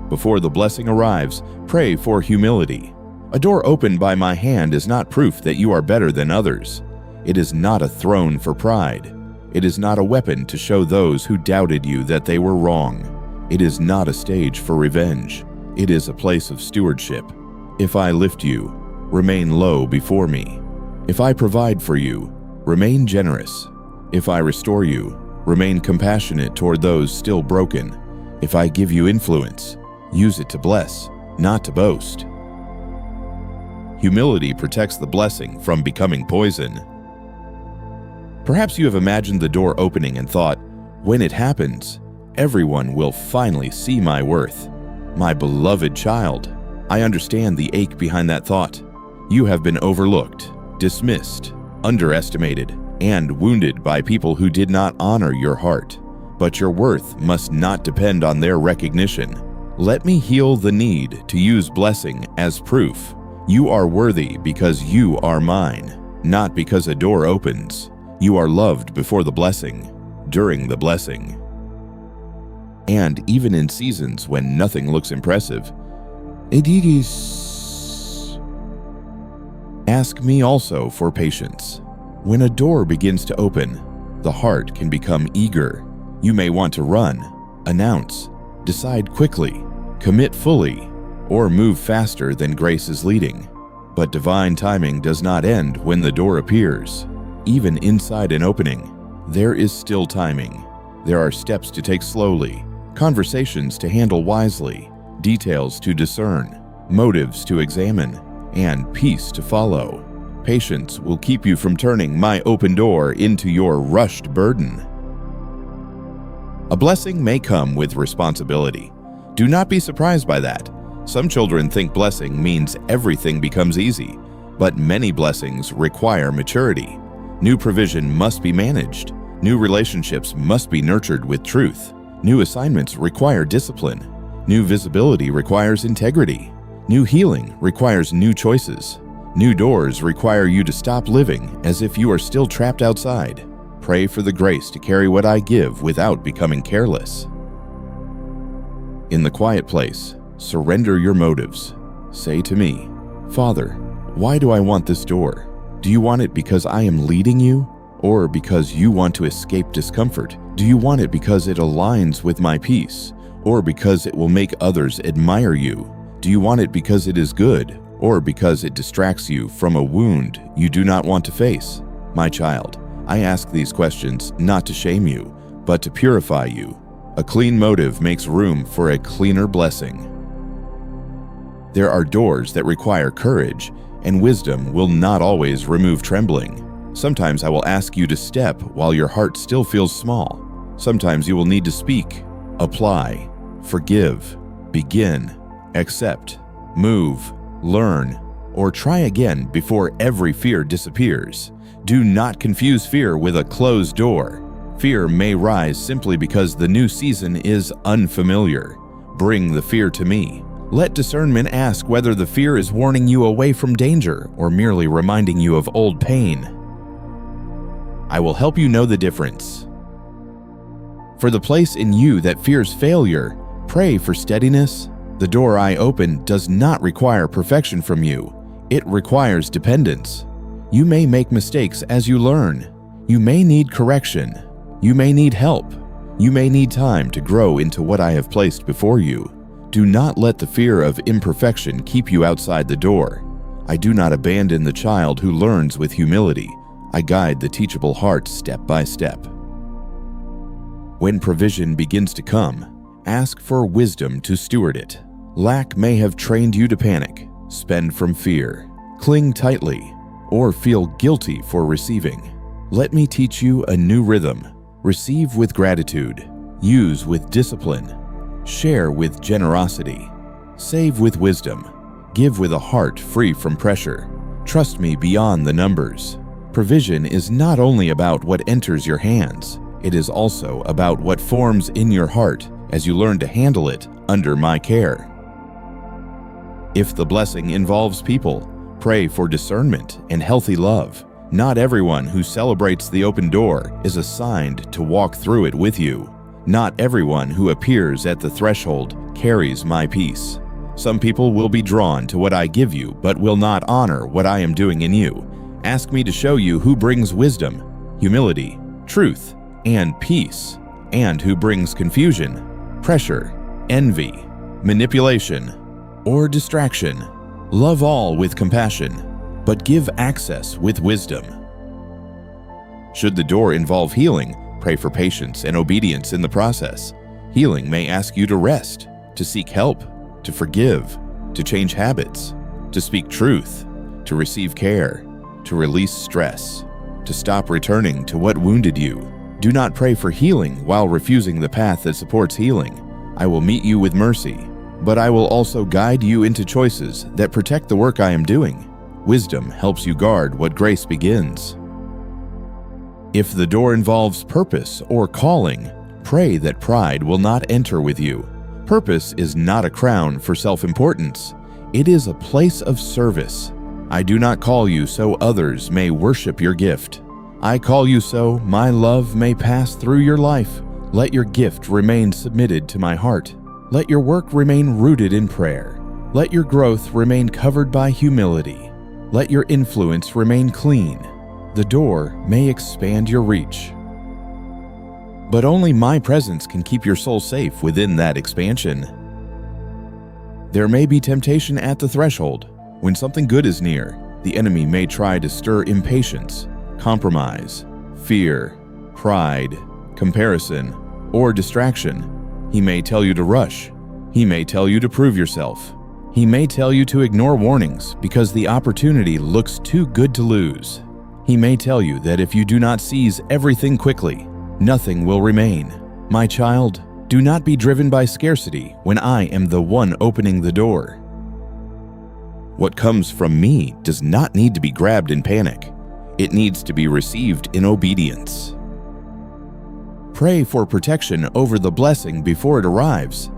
Before the blessing arrives, pray for humility. A door opened by my hand is not proof that you are better than others. It is not a throne for pride. It is not a weapon to show those who doubted you that they were wrong. It is not a stage for revenge. It is a place of stewardship. If I lift you, remain low before me. If I provide for you, remain generous. If I restore you, remain compassionate toward those still broken. If I give you influence, use it to bless, not to boast. Humility protects the blessing from becoming poison. Perhaps you have imagined the door opening and thought, when it happens, everyone will finally see my worth. My beloved child, I understand the ache behind that thought. You have been overlooked, dismissed, underestimated, and wounded by people who did not honor your heart. but your worth must not depend on their recognition. Let me heal the need to use blessing as proof. You are worthy because you are mine, not because a door opens. You are loved before the blessing, during the blessing. And even in seasons when nothing looks impressive, it is. Ask me also for patience. When a door begins to open, the heart can become eager. You may want to run, announce, decide quickly, commit fully, or move faster than grace is leading. But divine timing does not end when the door appears. Even inside an opening, there is still timing. There are steps to take slowly, conversations to handle wisely, details to discern, motives to examine, and peace to follow. Patience will keep you from turning my open door into your rushed burden. A blessing may come with responsibility. Do not be surprised by that. Some children think blessing means everything becomes easy, but many blessings require maturity. New provision must be managed. New relationships must be nurtured with truth. New assignments require discipline. New visibility requires integrity. New healing requires new choices. New doors require you to stop living as if you are still trapped outside. Pray for the grace to carry what I give without becoming careless. In the quiet place, surrender your motives. Say to me, Father, why do I want this door? Do you want it because I am leading you? Or because you want to escape discomfort? Do you want it because it aligns with my peace? Or because it will make others admire you? Do you want it because it is good? Or because it distracts you from a wound you do not want to face? My child, I ask these questions not to shame you, but to purify you. A clean motive makes room for a cleaner blessing. There are doors that require courage, and wisdom will not always remove trembling. Sometimes I will ask you to step while your heart still feels small. Sometimes you will need to speak, apply, forgive, begin, accept, move, learn, or try again before every fear disappears. Do not confuse fear with a closed door. Fear may rise simply because the new season is unfamiliar. Bring the fear to me. Let discernment ask whether the fear is warning you away from danger or merely reminding you of old pain. I will help you know the difference. For the place in you that fears failure, pray for steadiness. The door I open does not require perfection from you. It requires dependence. You may make mistakes as you learn. You may need correction. You may need help. You may need time to grow into what I have placed before you. Do not let the fear of imperfection keep you outside the door. I do not abandon the child who learns with humility. I guide the teachable heart step by step. When provision begins to come, ask for wisdom to steward it. Lack may have trained you to panic, spend from fear, cling tightly, or feel guilty for receiving. Let me teach you a new rhythm. Receive with gratitude, use with discipline, share with generosity, save with wisdom, give with a heart free from pressure. Trust me beyond the numbers. Provision is not only about what enters your hands, it is also about what forms in your heart as you learn to handle it under my care. If the blessing involves people, pray for discernment and healthy love. Not everyone who celebrates the open door is assigned to walk through it with you. Not everyone who appears at the threshold carries my peace. Some people will be drawn to what I give you, but will not honor what I am doing in you. Ask me to show you who brings wisdom, humility, truth, and peace, and who brings confusion, pressure, envy, manipulation, or distraction. Love all with compassion, but give access with wisdom. Should the door involve healing, pray for patience and obedience in the process. Healing may ask you to rest, to seek help, to forgive, to change habits, to speak truth, to receive care, to release stress, to stop returning to what wounded you. Do not pray for healing while refusing the path that supports healing. I will meet you with mercy, but I will also guide you into choices that protect the work I am doing. Wisdom helps you guard what grace begins. If the door involves purpose or calling, Pray that pride will not enter with you. Purpose is not a crown for self-importance. It is a place of service. I do not call you so others may worship your gift. I call you so my love may pass through your life. Let your gift remain submitted to my heart. Let your work remain rooted in prayer. Let your growth remain covered by humility. Let your influence remain clean. The door may expand your reach. But only my presence can keep your soul safe within that expansion. There may be temptation at the threshold. When something good is near, the enemy may try to stir impatience, compromise, fear, pride, comparison, or distraction. He may tell you to rush. He may tell you to prove yourself. He may tell you to ignore warnings because the opportunity looks too good to lose. He may tell you that if you do not seize everything quickly, nothing will remain. My child, do not be driven by scarcity when I am the one opening the door. What comes from me does not need to be grabbed in panic. It needs to be received in obedience. Pray for protection over the blessing before it arrives.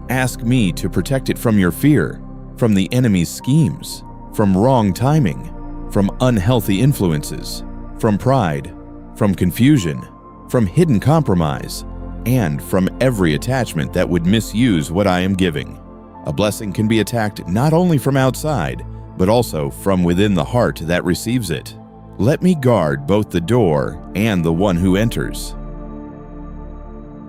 Ask me to protect it from your fear, from the enemy's schemes, from wrong timing, from unhealthy influences, from pride, from confusion, from hidden compromise, and from every attachment that would misuse what I am giving. A blessing can be attacked not only from outside, but also from within the heart that receives it. Let me guard both the door and the one who enters.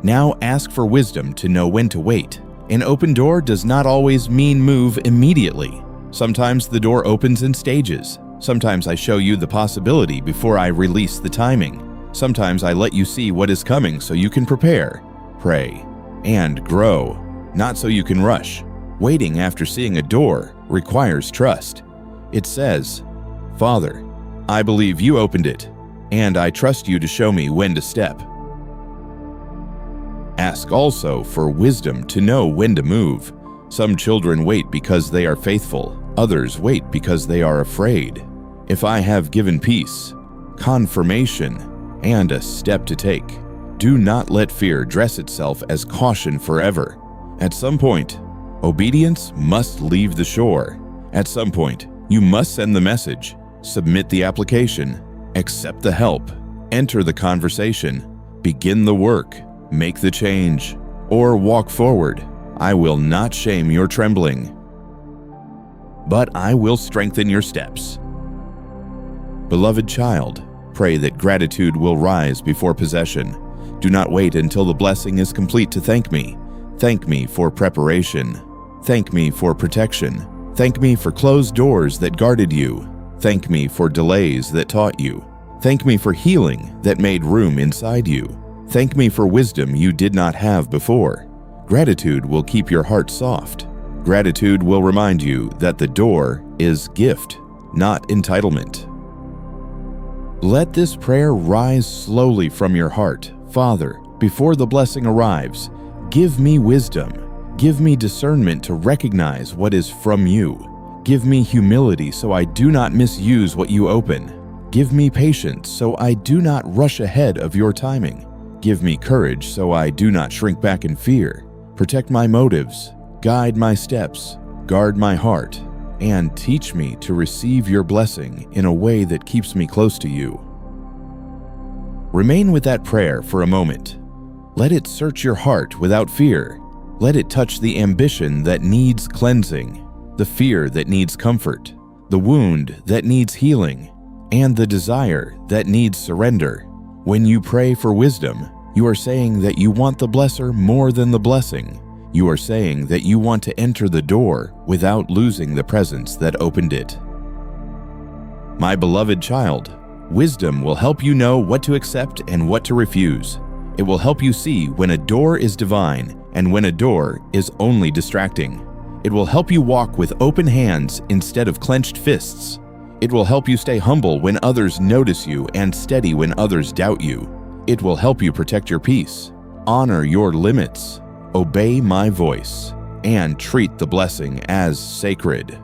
Now ask for wisdom to know when to wait. An open door does not always mean move immediately. Sometimes the door opens in stages. Sometimes I show you the possibility before I release the timing. Sometimes I let you see what is coming so you can prepare, pray, and grow, not so you can rush. Waiting after seeing a door requires trust. It says, "Father, I believe you opened it, and I trust you to show me when to step." Ask also for wisdom to know when to move. Some children wait because they are faithful. Others wait because they are afraid. If I have given peace, confirmation, and a step to take, do not let fear dress itself as caution forever. At some point, obedience must leave the shore. At some point, you must send the message, submit the application, accept the help, enter the conversation, begin the work, make the change, or walk forward. I will not shame your trembling, but I will strengthen your steps. Beloved child, pray that gratitude will rise before possession. Do not wait until the blessing is complete to thank me. Thank me for preparation. Thank me for protection. Thank me for closed doors that guarded you. Thank me for delays that taught you. Thank me for healing that made room inside you. Thank me for wisdom you did not have before. Gratitude will keep your heart soft. Gratitude will remind you that the door is gift, not entitlement. Let this prayer rise slowly from your heart. Father, before the blessing arrives, give me wisdom. Give me discernment to recognize what is from you. Give me humility so I do not misuse what you open. Give me patience so I do not rush ahead of your timing. Give me courage so I do not shrink back in fear. Protect my motives, guide my steps, guard my heart, and teach me to receive your blessing in a way that keeps me close to you. Remain with that prayer for a moment. Let it search your heart without fear. Let it touch the ambition that needs cleansing, the fear that needs comfort, the wound that needs healing, and the desire that needs surrender. When you pray for wisdom, you are saying that you want the blesser more than the blessing. You are saying that you want to enter the door without losing the presence that opened it. My beloved child, wisdom will help you know what to accept and what to refuse. It will help you see when a door is divine and when a door is only distracting. It will help you walk with open hands instead of clenched fists. It will help you stay humble when others notice you and steady when others doubt you. It will help you protect your peace, honor your limits, obey my voice, and treat the blessing as sacred.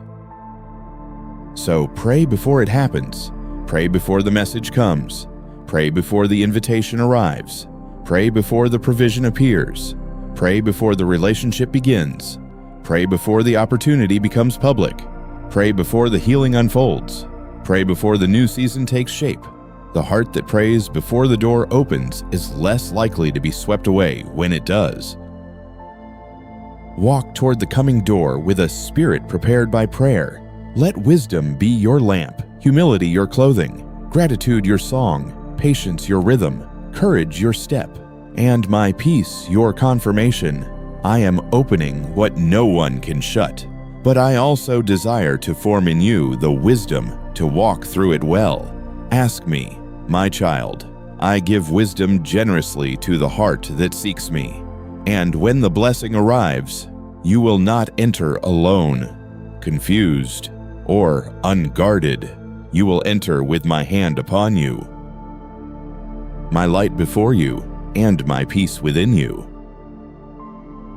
So pray before it happens. Pray before the message comes. Pray before the invitation arrives. Pray before the provision appears. Pray before the relationship begins. Pray before the opportunity becomes public. Pray before the healing unfolds. Pray before the new season takes shape. The heart that prays before the door opens is less likely to be swept away when it does. Walk toward the coming door with a spirit prepared by prayer. Let wisdom be your lamp, humility your clothing, gratitude your song, patience your rhythm, courage your step, and my peace your confirmation. I am opening what no one can shut, but I also desire to form in you the wisdom to walk through it well. Ask me, my child. I give wisdom generously to the heart that seeks me. And when the blessing arrives, you will not enter alone, confused, or unguarded. You will enter with my hand upon you, my light before you, and my peace within you.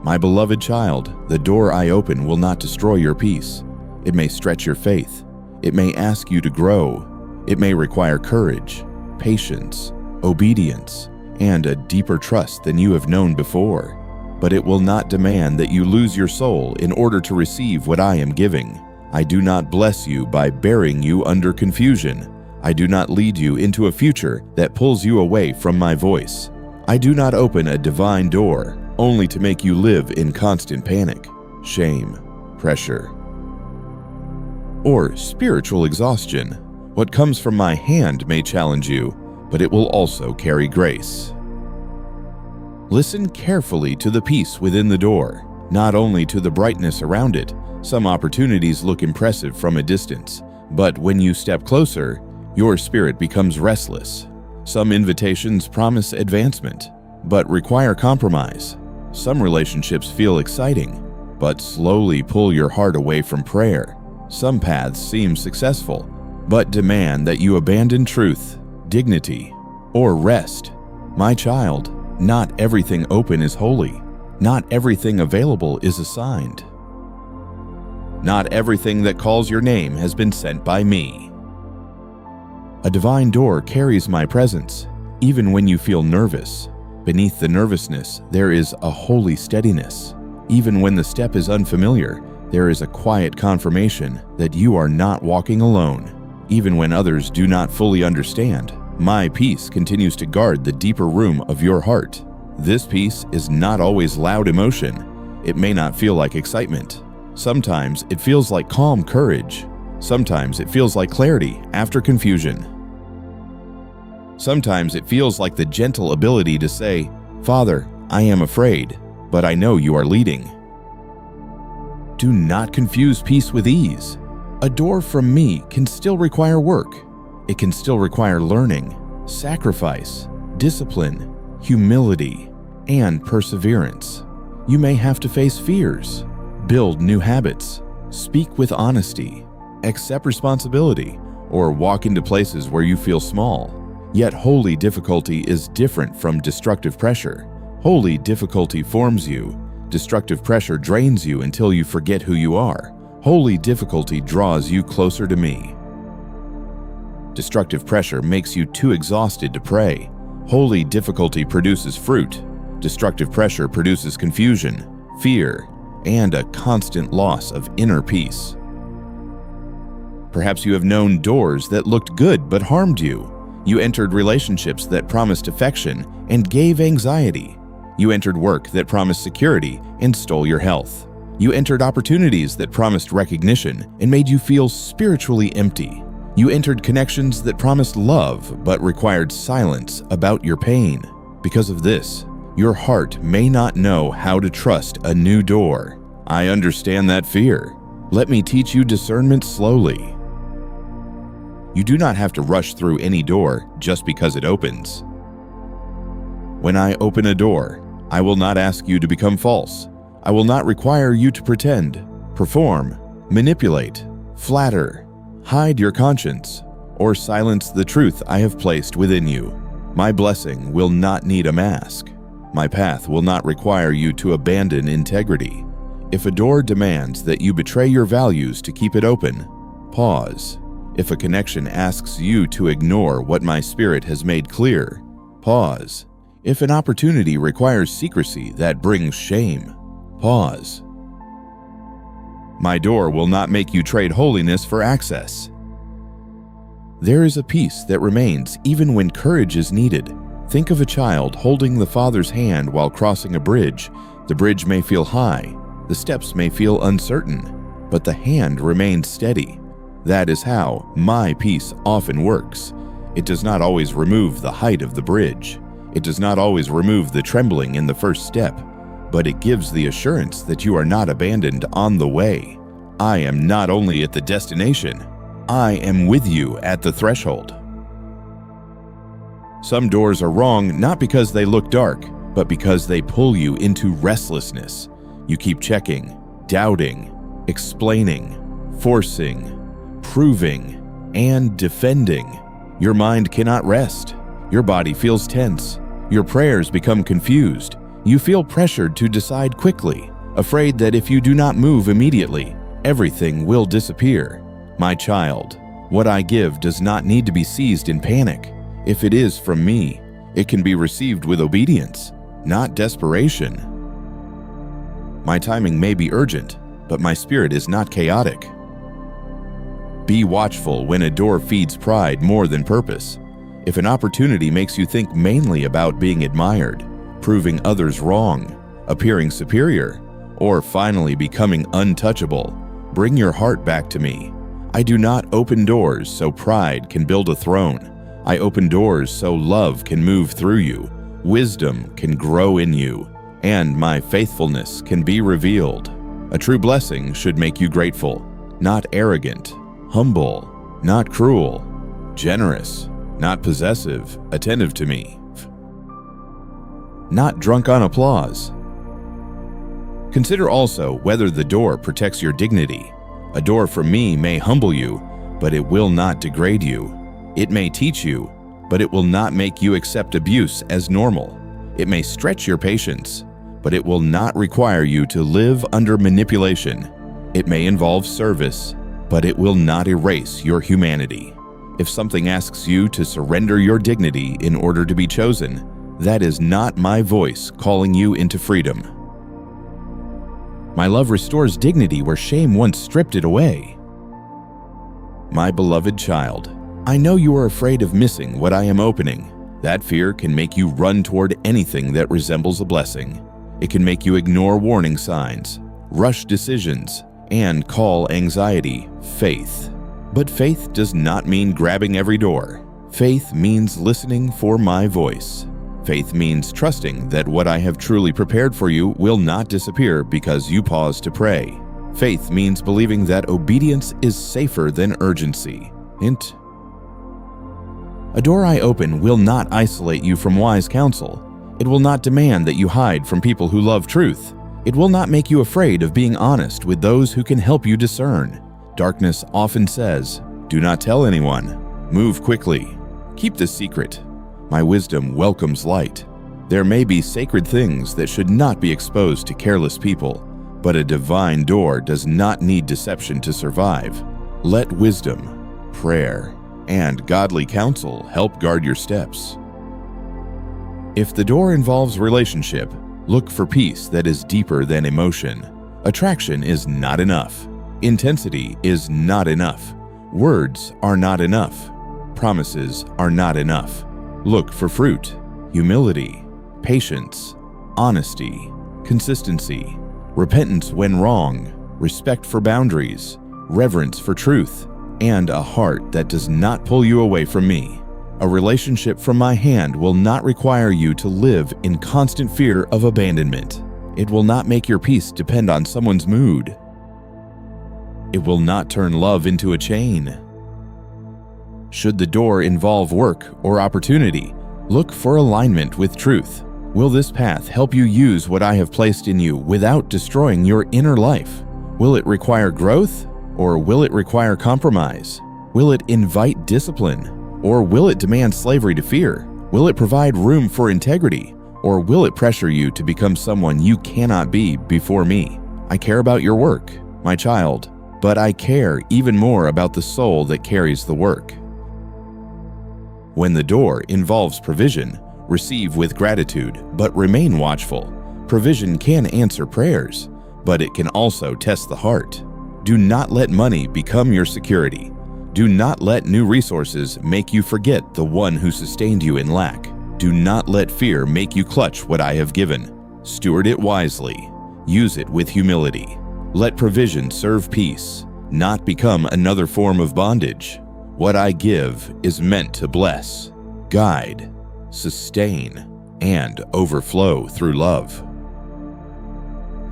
My beloved child, the door I open will not destroy your peace. It may stretch your faith. It may ask you to grow. It may require courage, patience, obedience, and a deeper trust than you have known before. But it will not demand that you lose your soul in order to receive what I am giving. I do not bless you by burying you under confusion. I do not lead you into a future that pulls you away from my voice. I do not open a divine door only to make you live in constant panic, shame, pressure, or spiritual exhaustion. What comes from my hand may challenge you, but it will also carry grace. Listen carefully to the peace within the door, not only to the brightness around it. Some opportunities look impressive from a distance, but when you step closer, your spirit becomes restless. Some invitations promise advancement, but require compromise. Some relationships feel exciting, but slowly pull your heart away from prayer. Some paths seem successful, but demand that you abandon truth, dignity, or rest. My child, not everything open is holy. Not everything available is assigned. Not everything that calls your name has been sent by me. A divine door carries my presence, even when you feel nervous. Beneath the nervousness, there is a holy steadiness. Even when the step is unfamiliar, there is a quiet confirmation that you are not walking alone. Even when others do not fully understand, my peace continues to guard the deeper room of your heart. This peace is not always loud emotion. It may not feel like excitement. Sometimes it feels like calm courage. Sometimes it feels like clarity after confusion. Sometimes it feels like the gentle ability to say, "Father, I am afraid, but I know you are leading." Do not confuse peace with ease. A door from me can still require work. It can still require learning, sacrifice, discipline, humility, and perseverance. You may have to face fears, build new habits, speak with honesty, accept responsibility, or walk into places where you feel small. Yet holy difficulty is different from destructive pressure. Holy difficulty forms you. Destructive pressure drains you until you forget who you are. Holy difficulty draws you closer to me. Destructive pressure makes you too exhausted to pray. Holy difficulty produces fruit. Destructive pressure produces confusion, fear, and a constant loss of inner peace. Perhaps you have known doors that looked good but harmed you. You entered relationships that promised affection and gave anxiety. You entered work that promised security and stole your health. You entered opportunities that promised recognition and made you feel spiritually empty. You entered connections that promised love but required silence about your pain. Because of this, your heart may not know how to trust a new door. I understand that fear. Let me teach you discernment slowly. You do not have to rush through any door just because it opens. When I open a door, I will not ask you to become false. I will not require you to pretend, perform, manipulate, flatter, hide your conscience, or silence the truth I have placed within you. My blessing will not need a mask. My path will not require you to abandon integrity. If a door demands that you betray your values to keep it open, pause. If a connection asks you to ignore what my spirit has made clear, pause. If an opportunity requires secrecy that brings shame, pause. My door will not make you trade holiness for access. There is a peace that remains even when courage is needed. Think of a child holding the father's hand while crossing a bridge. The bridge may feel high, the steps may feel uncertain, but the hand remains steady. That is how my peace often works. It does not always remove the height of the bridge. It does not always remove the trembling in the first step, but it gives the assurance that you are not abandoned on the way. I am not only at the destination, I am with you at the threshold. Some doors are wrong not because they look dark, but because they pull you into restlessness. You keep checking, doubting, explaining, forcing, proving, and defending. Your mind cannot rest. Your body feels tense. Your prayers become confused. You feel pressured to decide quickly, afraid that if you do not move immediately, everything will disappear. My child, what I give does not need to be seized in panic. If it is from me, it can be received with obedience, not desperation. My timing may be urgent, but my spirit is not chaotic. Be watchful when a door feeds pride more than purpose. If an opportunity makes you think mainly about being admired, proving others wrong, appearing superior, or finally becoming untouchable, bring your heart back to me. I do not open doors so pride can build a throne. I open doors so love can move through you, wisdom can grow in you, and my faithfulness can be revealed. A true blessing should make you grateful, not arrogant, humble, not cruel, generous, not possessive, attentive to me, not drunk on applause. Consider also whether the door protects your dignity. A door from me may humble you, but it will not degrade you. It may teach you, but it will not make you accept abuse as normal. It may stretch your patience, but it will not require you to live under manipulation. It may involve service, but it will not erase your humanity. If something asks you to surrender your dignity in order to be chosen, that is not my voice calling you into freedom. My love restores dignity where shame once stripped it away. My beloved child, I know you are afraid of missing what I am opening. That fear can make you run toward anything that resembles a blessing. It can make you ignore warning signs, rush decisions, and call anxiety faith. But faith does not mean grabbing every door. Faith means listening for my voice. Faith means trusting that what I have truly prepared for you will not disappear because you pause to pray. Faith means believing that obedience is safer than urgency. Hint. A door I open will not isolate you from wise counsel. It will not demand that you hide from people who love truth. It will not make you afraid of being honest with those who can help you discern. Darkness often says, "Do not tell anyone. Move quickly. Keep this secret." My wisdom welcomes light. There may be sacred things that should not be exposed to careless people, but a divine door does not need deception to survive. Let wisdom, prayer, and godly counsel help guard your steps. If the door involves relationship, look for peace that is deeper than emotion. Attraction is not enough. Intensity is not enough. Words are not enough. Promises are not enough. Look for fruit, humility, patience, honesty, consistency, repentance when wrong, respect for boundaries, reverence for truth, and a heart that does not pull you away from me. A relationship from my hand will not require you to live in constant fear of abandonment. It will not make your peace depend on someone's mood. It will not turn love into a chain. Should the door involve work or opportunity, look for alignment with truth. Will this path help you use what I have placed in you without destroying your inner life? Will it require growth, or will it require compromise? Will it invite discipline, or will it demand slavery to fear? Will it provide room for integrity, or will it pressure you to become someone you cannot be before me? I care about your work, my child, but I care even more about the soul that carries the work. When the door involves provision, Receive with gratitude, but remain watchful. Provision can answer prayers, but it can also test the heart. Do not let money become your security. Do not let new resources make you forget the one who sustained you in lack. Do not let fear make you clutch what I have given. Steward it wisely. Use it with humility. Let provision serve peace, not become another form of bondage. What I give is meant to bless, guide, sustain, and overflow through love.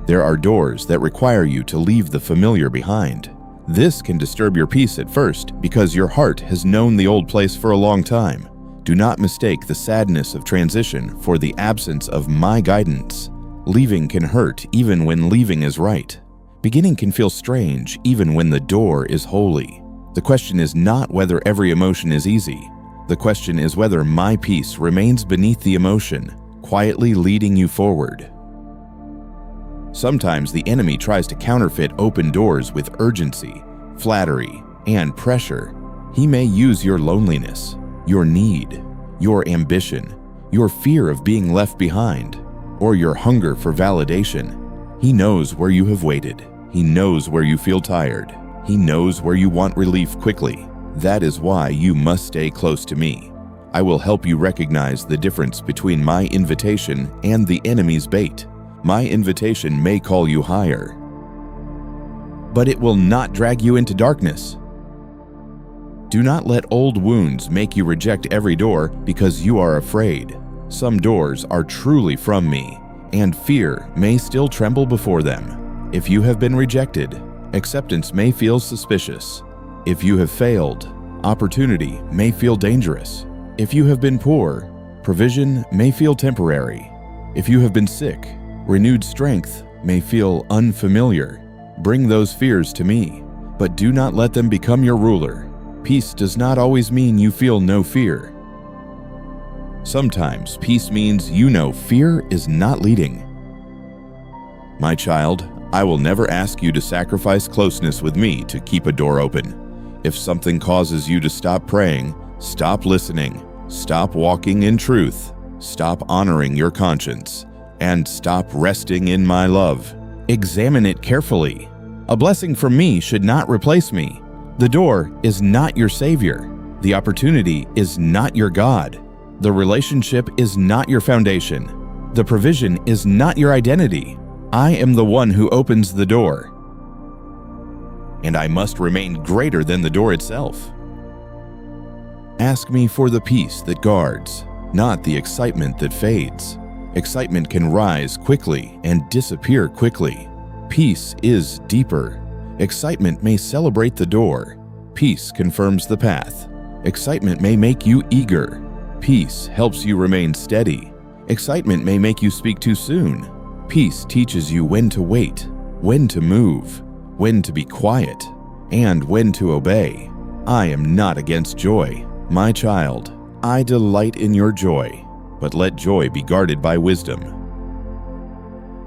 There are doors that require you to leave the familiar behind. This can disturb your peace at first because your heart has known the old place for a long time. Do not mistake the sadness of transition for the absence of my guidance. Leaving can hurt even when leaving is right. Beginning can feel strange even when the door is holy. The question is not whether every emotion is easy. The question is whether my peace remains beneath the emotion, quietly leading you forward. Sometimes the enemy tries to counterfeit open doors with urgency, flattery, and pressure. He may use your loneliness, your need, your ambition, your fear of being left behind, or your hunger for validation. He knows where you have waited. He knows where you feel tired. He knows where you want relief quickly. That is why you must stay close to me. I will help you recognize the difference between my invitation and the enemy's bait. My invitation may call you higher, but it will not drag you into darkness. Do not let old wounds make you reject every door because you are afraid. Some doors are truly from me, and fear may still tremble before them. If you have been rejected, acceptance may feel suspicious. If you have failed, opportunity may feel dangerous. If you have been poor, provision may feel temporary. If you have been sick, renewed strength may feel unfamiliar. Bring those fears to me, but do not let them become your ruler. Peace does not always mean you feel no fear. Sometimes peace means you know fear is not leading. My child, I will never ask you to sacrifice closeness with me to keep a door open. If something causes you to stop praying, stop listening, stop walking in truth, stop honoring your conscience, and stop resting in my love, examine it carefully. A blessing from me should not replace me. The door is not your savior. The opportunity is not your God. The relationship is not your foundation. The provision is not your identity. I am the one who opens the door, and I must remain greater than the door itself. Ask me for the peace that guards, not the excitement that fades. Excitement can rise quickly and disappear quickly. Peace is deeper. Excitement may celebrate the door. Peace confirms the path. Excitement may make you eager. Peace helps you remain steady. Excitement may make you speak too soon. Peace teaches you when to wait, when to move, when to be quiet, and when to obey. I am not against joy. My child, I delight in your joy, but let joy be guarded by wisdom.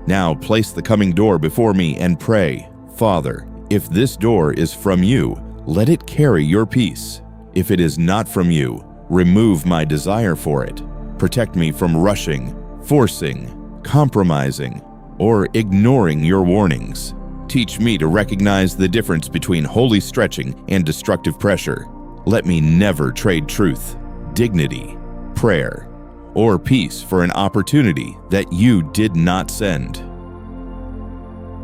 Now place the coming door before me and pray, Father, if this door is from you, let it carry your peace. If it is not from you, remove my desire for it. Protect me from rushing, forcing, compromising, or ignoring your warnings. Teach me to recognize the difference between holy stretching and destructive pressure. Let me never trade truth, dignity, prayer, or peace for an opportunity that you did not send.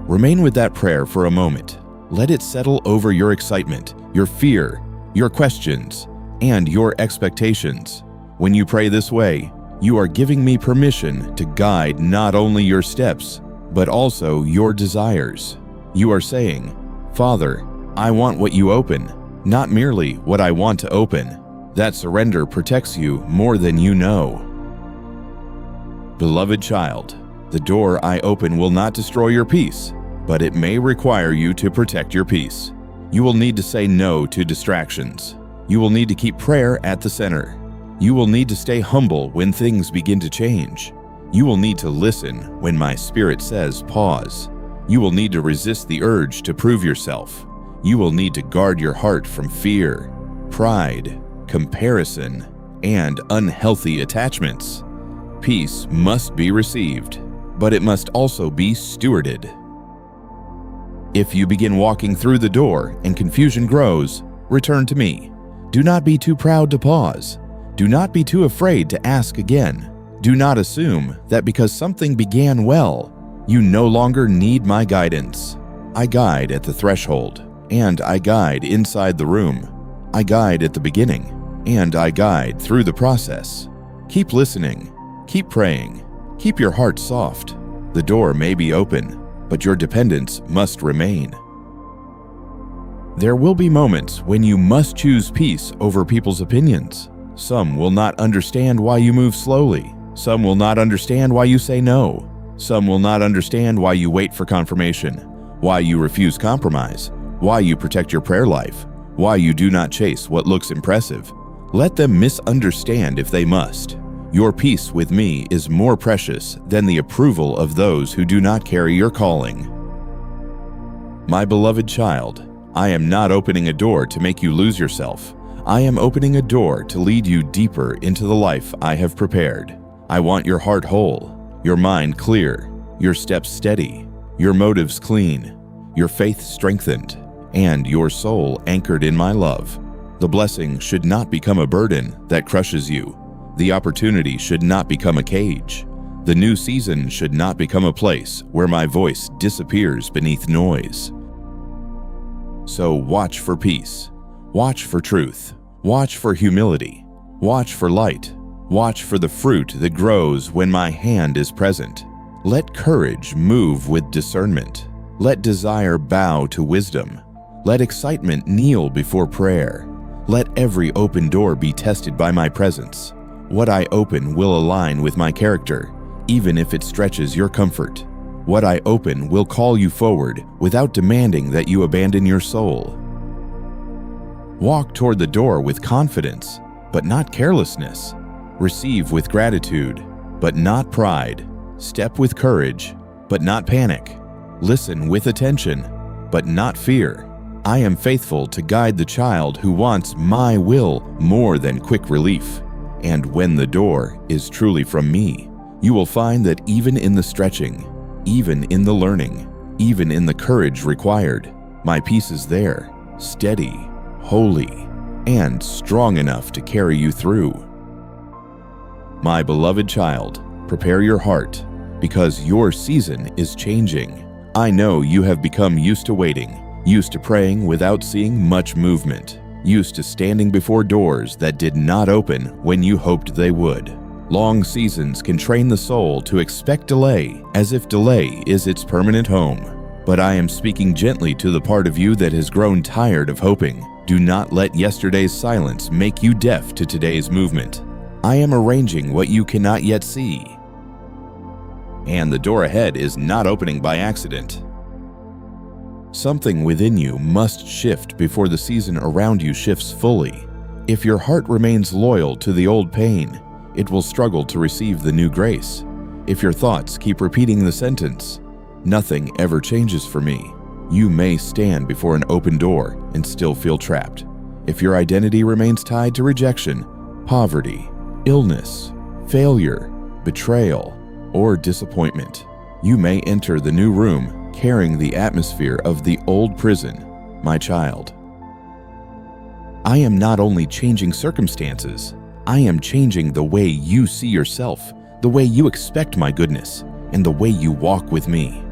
Remain with that prayer for a moment. Let it settle over your excitement, your fear, your questions, and your expectations. When you pray this way, you are giving me permission to guide not only your steps, but also your desires. You are saying, Father, I want what you open, not merely what I want to open. That surrender protects you more than you know. Beloved child, the door I open will not destroy your peace, but it may require you to protect your peace. You will need to say no to distractions. You will need to keep prayer at the center. You will need to stay humble when things begin to change. You will need to listen when my spirit says pause. You will need to resist the urge to prove yourself. You will need to guard your heart from fear, pride, comparison, and unhealthy attachments. Peace must be received, but it must also be stewarded. If you begin walking through the door and confusion grows, return to me. Do not be too proud to pause. Do not be too afraid to ask again. Do not assume that because something began well, you no longer need my guidance. I guide at the threshold, and I guide inside the room. I guide at the beginning, and I guide through the process. Keep listening. Keep praying. Keep your heart soft. The door may be open, but your dependence must remain. There will be moments when you must choose peace over people's opinions. Some will not understand why you move slowly. Some will not understand why you say no. Some will not understand why you wait for confirmation, why you refuse compromise, why you protect your prayer life, why you do not chase what looks impressive. Let them misunderstand if they must. Your peace with me is more precious than the approval of those who do not carry your calling. My beloved child, I am not opening a door to make you lose yourself. I am opening a door to lead you deeper into the life I have prepared. I want your heart whole, your mind clear, your steps steady, your motives clean, your faith strengthened, and your soul anchored in my love. The blessing should not become a burden that crushes you. The opportunity should not become a cage. The new season should not become a place where my voice disappears beneath noise. So watch for peace. Watch for truth. Watch for humility. Watch for light. Watch for the fruit that grows when my hand is present. Let courage move with discernment. Let desire bow to wisdom. Let excitement kneel before prayer. Let every open door be tested by my presence. What I open will align with my character, even if it stretches your comfort. What I open will call you forward without demanding that you abandon your soul. Walk toward the door with confidence, but not carelessness. Receive with gratitude, but not pride. Step with courage, but not panic. Listen with attention, but not fear. I am faithful to guide the child who wants my will more than quick relief. And when the door is truly from me, you will find that even in the stretching, even in the learning, even in the courage required, my peace is there, steady, holy, and strong enough to carry you through. My beloved child, prepare your heart, because your season is changing. I know you have become used to waiting, used to praying without seeing much movement, used to standing before doors that did not open when you hoped they would. Long seasons can train the soul to expect delay, as if delay is its permanent home. But I am speaking gently to the part of you that has grown tired of hoping. Do not let yesterday's silence make you deaf to today's movement. I am arranging what you cannot yet see. And the door ahead is not opening by accident. Something within you must shift before the season around you shifts fully. If your heart remains loyal to the old pain, it will struggle to receive the new grace. If your thoughts keep repeating the sentence, "Nothing ever changes for me," you may stand before an open door and still feel trapped. If your identity remains tied to rejection, poverty, illness, failure, betrayal, or disappointment, you may enter the new room carrying the atmosphere of the old prison. My child, I am not only changing circumstances, I am changing the way you see yourself, the way you expect my goodness, and the way you walk with me.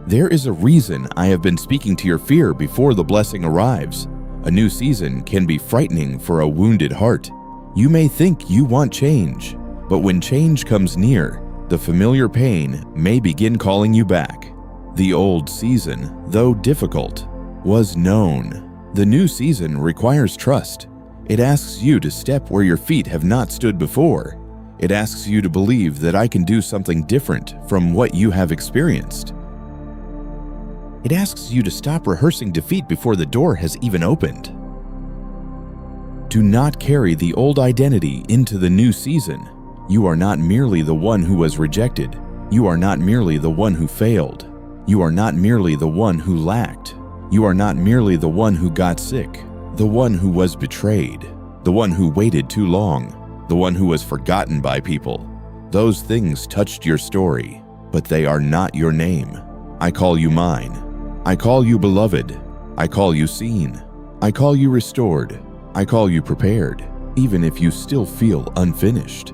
There is a reason I have been speaking to your fear before the blessing arrives. A new season can be frightening for a wounded heart. You may think you want change, but when change comes near, the familiar pain may begin calling you back. The old season, though difficult, was known. The new season requires trust. It asks you to step where your feet have not stood before. It asks you to believe that I can do something different from what you have experienced. It asks you to stop rehearsing defeat before the door has even opened. Do not carry the old identity into the new season. You are not merely the one who was rejected. You are not merely the one who failed. You are not merely the one who lacked. You are not merely the one who got sick, the one who was betrayed, the one who waited too long. the one who was forgotten by people. Those things touched your story, but they are not your name. I call you mine. I call you beloved. I call you seen. I call you restored. I call you prepared, even if you still feel unfinished.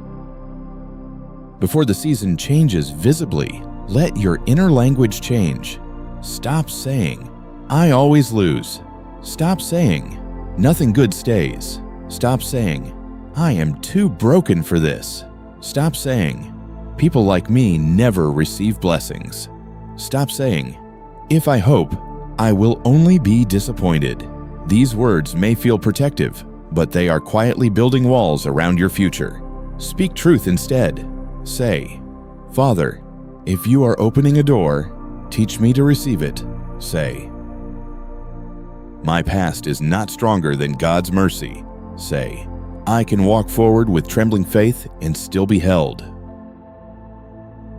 Before the season changes visibly, let your inner language change. Stop saying, "I always lose." Stop saying, "Nothing good stays." Stop saying, "I am too broken for this." Stop saying, "People like me never receive blessings." Stop saying, "If I hope, I will only be disappointed." These words may feel protective, but they are quietly building walls around your future. Speak truth instead. Say, "Father, if you are opening a door, teach me to receive it." Say, "My past is not stronger than God's mercy." Say, "I can walk forward with trembling faith and still be held."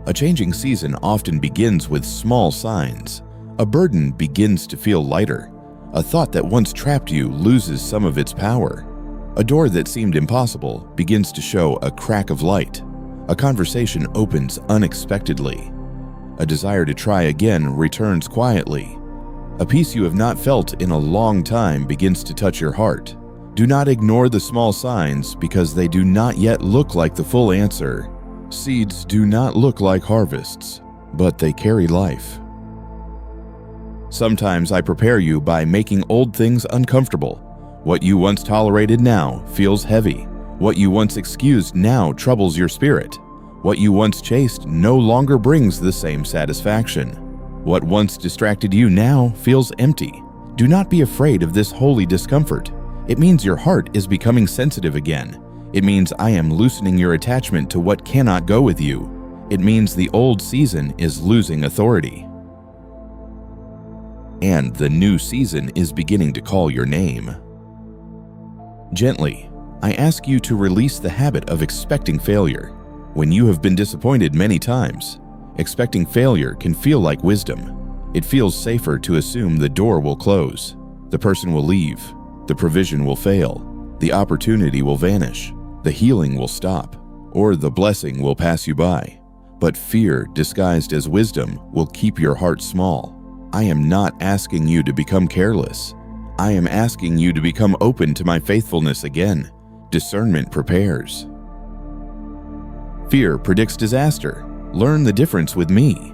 A changing season often begins with small signs. A burden begins to feel lighter. A thought that once trapped you loses some of its power. A door that seemed impossible begins to show a crack of light. A conversation opens unexpectedly. A desire to try again returns quietly. A peace you have not felt in a long time begins to touch your heart. Do not ignore the small signs because they do not yet look like the full answer. Seeds do not look like harvests, but they carry life. Sometimes I prepare you by making old things uncomfortable. What you once tolerated now feels heavy. What you once excused now troubles your spirit. What you once chased no longer brings the same satisfaction. What once distracted you now feels empty. Do not be afraid of this holy discomfort. It means your heart is becoming sensitive again. It means I am loosening your attachment to what cannot go with you. It means the old season is losing authority. And the new season is beginning to call your name. Gently, I ask you to release the habit of expecting failure. When you have been disappointed many times, expecting failure can feel like wisdom. It feels safer to assume the door will close, the person will leave, the provision will fail, the opportunity will vanish, the healing will stop, or the blessing will pass you by. But fear disguised as wisdom will keep your heart small. I am not asking you to become careless. I am asking you to become open to my faithfulness again. Discernment prepares. Fear predicts disaster. Learn the difference with me.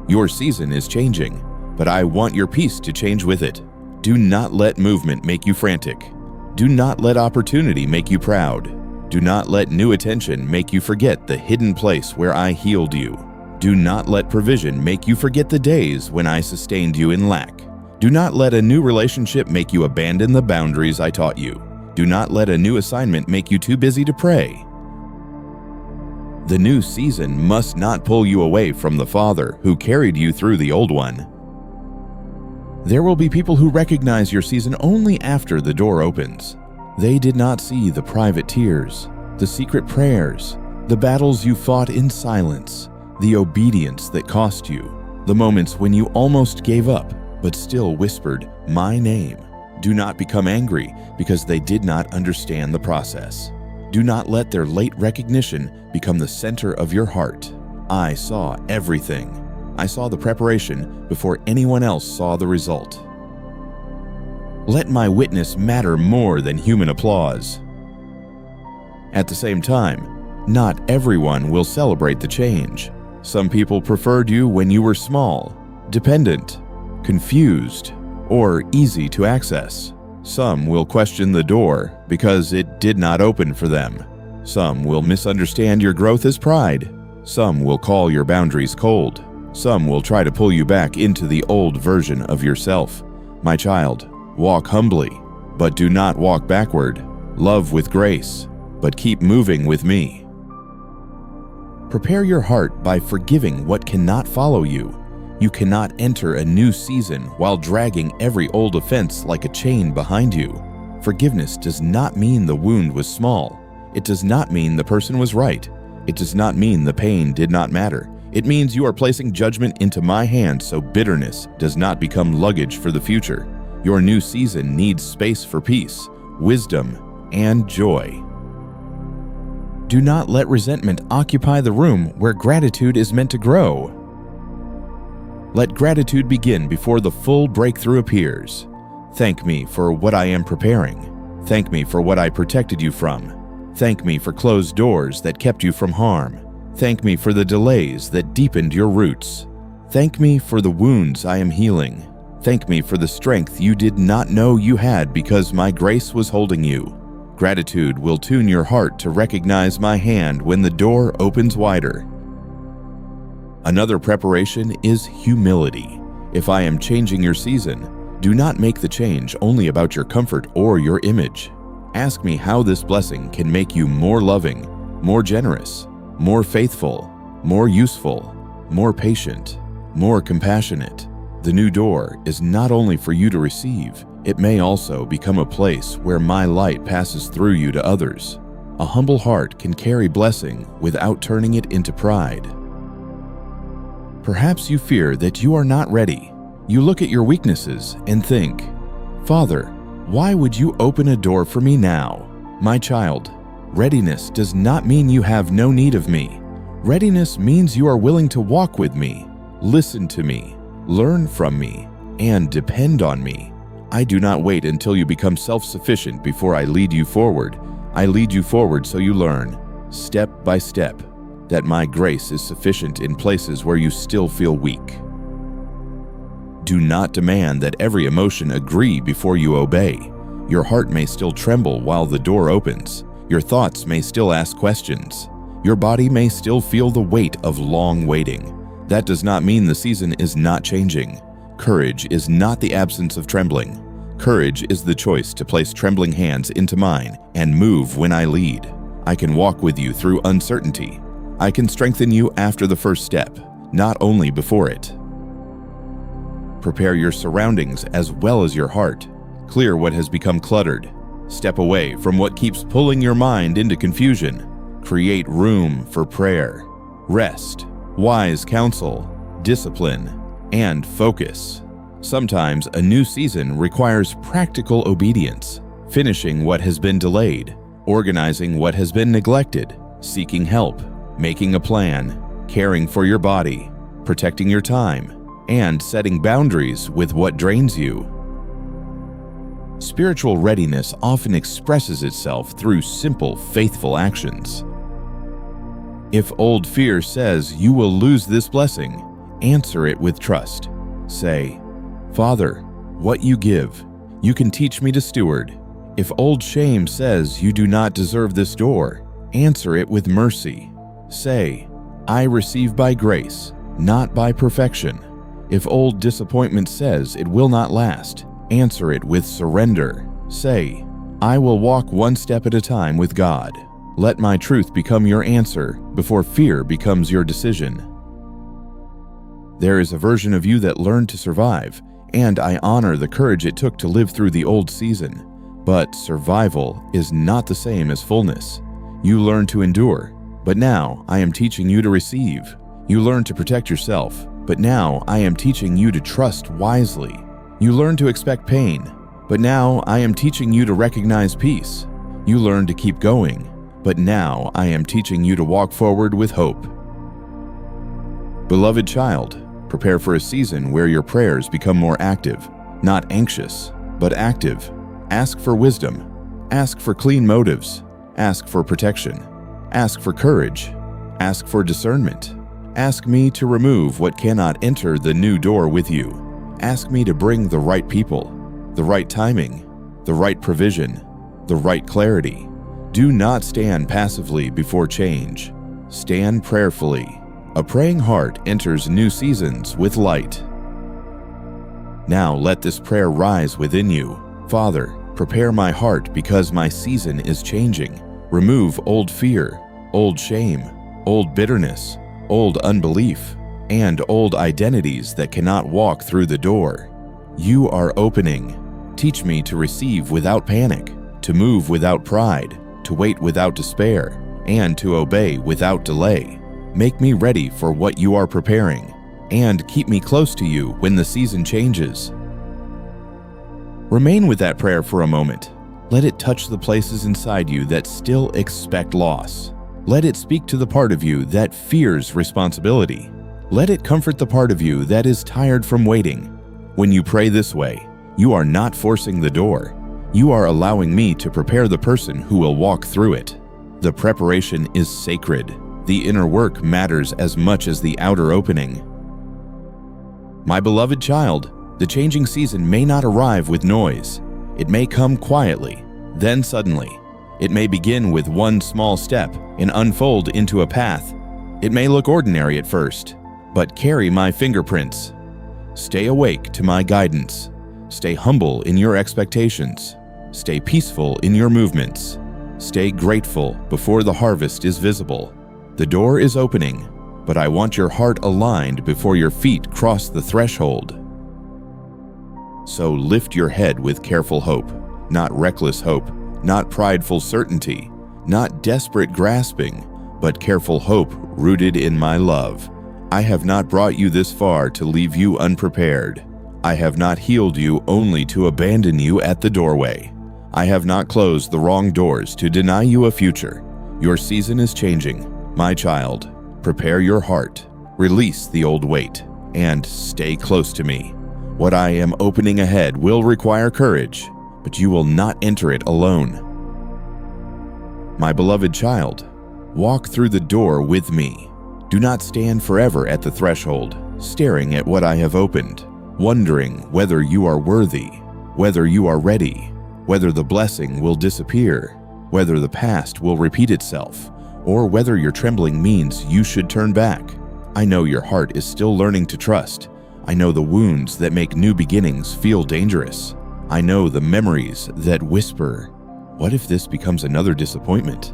Your season is changing, but I want your peace to change with it. Do not let movement make you frantic. Do not let opportunity make you proud. Do not let new attention make you forget the hidden place where I healed you. Do not let provision make you forget the days when I sustained you in lack. Do not let a new relationship make you abandon the boundaries I taught you. Do not let a new assignment make you too busy to pray. The new season must not pull you away from the Father who carried you through the old one. There will be people who recognize your season only after the door opens. They did not see the private tears, the secret prayers, the battles you fought in silence, the obedience that cost you, the moments when you almost gave up but still whispered, "My name." Do not become angry because they did not understand the process. Do not let their late recognition become the center of your heart. I saw everything. I saw the preparation before anyone else saw the result. Let my witness matter more than human applause. At the same time, not everyone will celebrate the change. Some people preferred you when you were small, dependent, confused, or easy to access. Some will question the door because it did not open for them. Some will misunderstand your growth as pride. Some will call your boundaries cold. Some will try to pull you back into the old version of yourself. My child, walk humbly, but do not walk backward. Love with grace, but keep moving with me. Prepare your heart by forgiving what cannot follow you. You cannot enter a new season while dragging every old offense like a chain behind you. Forgiveness does not mean the wound was small. It does not mean the person was right. It does not mean the pain did not matter. It means you are placing judgment into my hands so bitterness does not become luggage for the future. Your new season needs space for peace, wisdom, and joy. Do not let resentment occupy the room where gratitude is meant to grow. Let gratitude begin before the full breakthrough appears. Thank me for what I am preparing. Thank me for what I protected you from. Thank me for closed doors that kept you from harm. Thank me for the delays that deepened your roots. Thank me for the wounds I am healing. Thank me for the strength you did not know you had because my grace was holding you. Gratitude will tune your heart to recognize my hand when the door opens wider. Another preparation is humility. If I am changing your season, do not make the change only about your comfort or your image. Ask me how this blessing can make you more loving, more generous, more faithful, more useful, more patient, more compassionate. The new door is not only for you to receive, it may also become a place where my light passes through you to others. A humble heart can carry blessing without turning it into pride. Perhaps you fear that you are not ready. You look at your weaknesses and think, "Father, why would you open a door for me now?" My child, readiness does not mean you have no need of me. Readiness means you are willing to walk with me, listen to me, learn from me, and depend on me. I do not wait until you become self-sufficient before I lead you forward. I lead you forward so you learn, step by step, that my grace is sufficient in places where you still feel weak. Do not demand that every emotion agree before you obey. Your heart may still tremble while the door opens. Your thoughts may still ask questions. Your body may still feel the weight of long waiting. That does not mean the season is not changing. Courage is not the absence of trembling. Courage is the choice to place trembling hands into mine and move when I lead. I can walk with you through uncertainty. I can strengthen you after the first step, not only before it. Prepare your surroundings as well as your heart. Clear what has become cluttered. Step away from what keeps pulling your mind into confusion. Create room for prayer, rest, wise counsel, discipline, and focus. Sometimes a new season requires practical obedience, finishing what has been delayed, organizing what has been neglected, seeking help, making a plan, caring for your body, protecting your time, and setting boundaries with what drains you. Spiritual readiness often expresses itself through simple, faithful actions. If old fear says you will lose this blessing, answer it with trust. Say, "Father, what you give, you can teach me to steward." If old shame says you do not deserve this door, answer it with mercy. Say, "I receive by grace, not by perfection." If old disappointment says it will not last, answer it with surrender. Say, "I will walk one step at a time with God." Let my truth become your answer before fear becomes your decision. There is a version of you that learned to survive, and I honor the courage it took to live through the old season. But survival is not the same as fullness. You learned to endure, but now I am teaching you to receive. You learned to protect yourself, but now I am teaching you to trust wisely. You learned to expect pain, but now I am teaching you to recognize peace. You learned to keep going, but now I am teaching you to walk forward with hope. Beloved child, prepare for a season where your prayers become more active, not anxious, but active. Ask for wisdom. Ask for clean motives. Ask for protection. Ask for courage. Ask for discernment. Ask me to remove what cannot enter the new door with you. Ask me to bring the right people, the right timing, the right provision, the right clarity. Do not stand passively before change. Stand prayerfully. A praying heart enters new seasons with light. Now let this prayer rise within you. Father, prepare my heart because my season is changing. Remove old fear, old shame, old bitterness, old unbelief, and old identities that cannot walk through the door. You are opening. Teach me to receive without panic, to move without pride, to wait without despair, and to obey without delay. Make me ready for what you are preparing, and keep me close to you when the season changes. Remain with that prayer for a moment. Let it touch the places inside you that still expect loss. Let it speak to the part of you that fears responsibility. Let it comfort the part of you that is tired from waiting. When you pray this way, you are not forcing the door. You are allowing me to prepare the person who will walk through it. The preparation is sacred. The inner work matters as much as the outer opening. My beloved child, the changing season may not arrive with noise. It may come quietly, then suddenly. It may begin with one small step and unfold into a path. It may look ordinary at first, but carry my fingerprints. Stay awake to my guidance. Stay humble in your expectations. Stay peaceful in your movements. Stay grateful before the harvest is visible. The door is opening, but I want your heart aligned before your feet cross the threshold. So lift your head with careful hope, not reckless hope, not prideful certainty, not desperate grasping, but careful hope rooted in my love. I have not brought you this far to leave you unprepared. I have not healed you only to abandon you at the doorway. I have not closed the wrong doors to deny you a future. Your season is changing, my child. Prepare your heart, release the old weight, and stay close to me. What I am opening ahead will require courage, but you will not enter it alone. My beloved child, walk through the door with me. Do not stand forever at the threshold, staring at what I have opened, wondering whether you are worthy, whether you are ready, whether the blessing will disappear, whether the past will repeat itself, or whether your trembling means you should turn back. I know your heart is still learning to trust. I know the wounds that make new beginnings feel dangerous. I know the memories that whisper, what if this becomes another disappointment?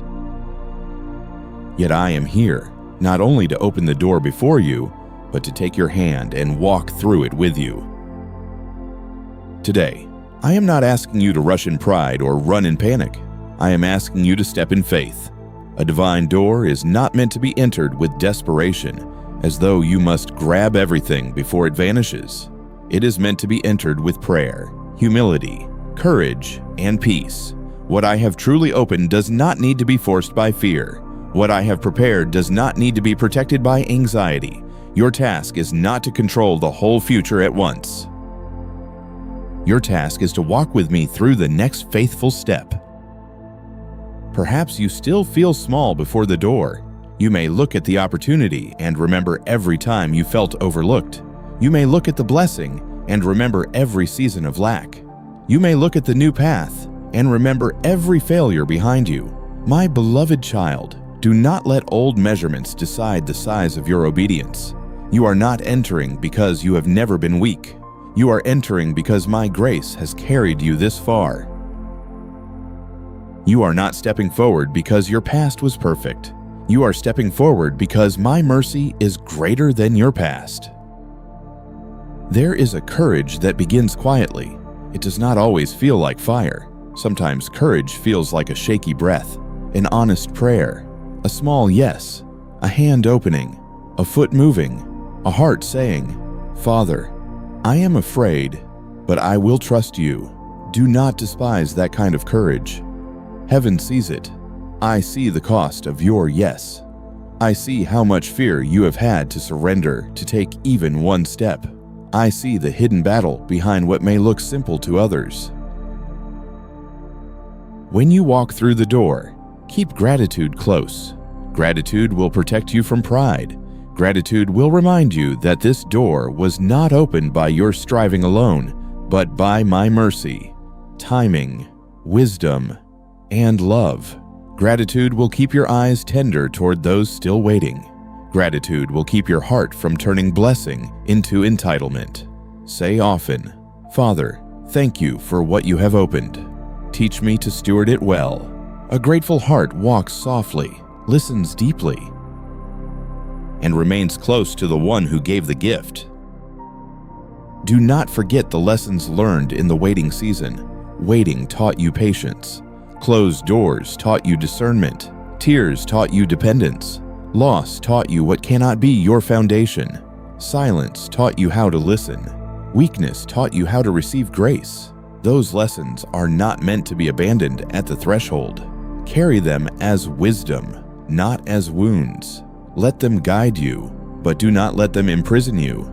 Yet I am here, not only to open the door before you, but to take your hand and walk through it with you. Today, I am not asking you to rush in pride or run in panic. I am asking you to step in faith. A divine door is not meant to be entered with desperation, as though you must grab everything before it vanishes. It is meant to be entered with prayer, humility, courage, and peace. What I have truly opened does not need to be forced by fear. What I have prepared does not need to be protected by anxiety. Your task is not to control the whole future at once. Your task is to walk with me through the next faithful step. Perhaps you still feel small before the door. You may look at the opportunity and remember every time you felt overlooked. You may look at the blessing and remember every season of lack. You may look at the new path and remember every failure behind you. My beloved child, do not let old measurements decide the size of your obedience. You are not entering because you have never been weak. You are entering because my grace has carried you this far. You are not stepping forward because your past was perfect. You are stepping forward because my mercy is greater than your past. There is a courage that begins quietly. It does not always feel like fire. Sometimes courage feels like a shaky breath, an honest prayer, a small yes, a hand opening, a foot moving, a heart saying, "Father, I am afraid, but I will trust you." Do not despise that kind of courage. Heaven sees it. I see the cost of your yes. I see how much fear you have had to surrender to take even one step. I see the hidden battle behind what may look simple to others. When you walk through the door, keep gratitude close. Gratitude will protect you from pride. Gratitude will remind you that this door was not opened by your striving alone, but by my mercy, timing, wisdom, and love. Gratitude will keep your eyes tender toward those still waiting. Gratitude will keep your heart from turning blessing into entitlement. Say often, "Father, thank you for what you have opened. Teach me to steward it well." A grateful heart walks softly, listens deeply, and remains close to the one who gave the gift. Do not forget the lessons learned in the waiting season. Waiting taught you patience. Closed doors taught you discernment. Tears taught you dependence. Loss taught you what cannot be your foundation. Silence taught you how to listen. Weakness taught you how to receive grace. Those lessons are not meant to be abandoned at the threshold. Carry them as wisdom. not as wounds. Let them guide you, but do not let them imprison you.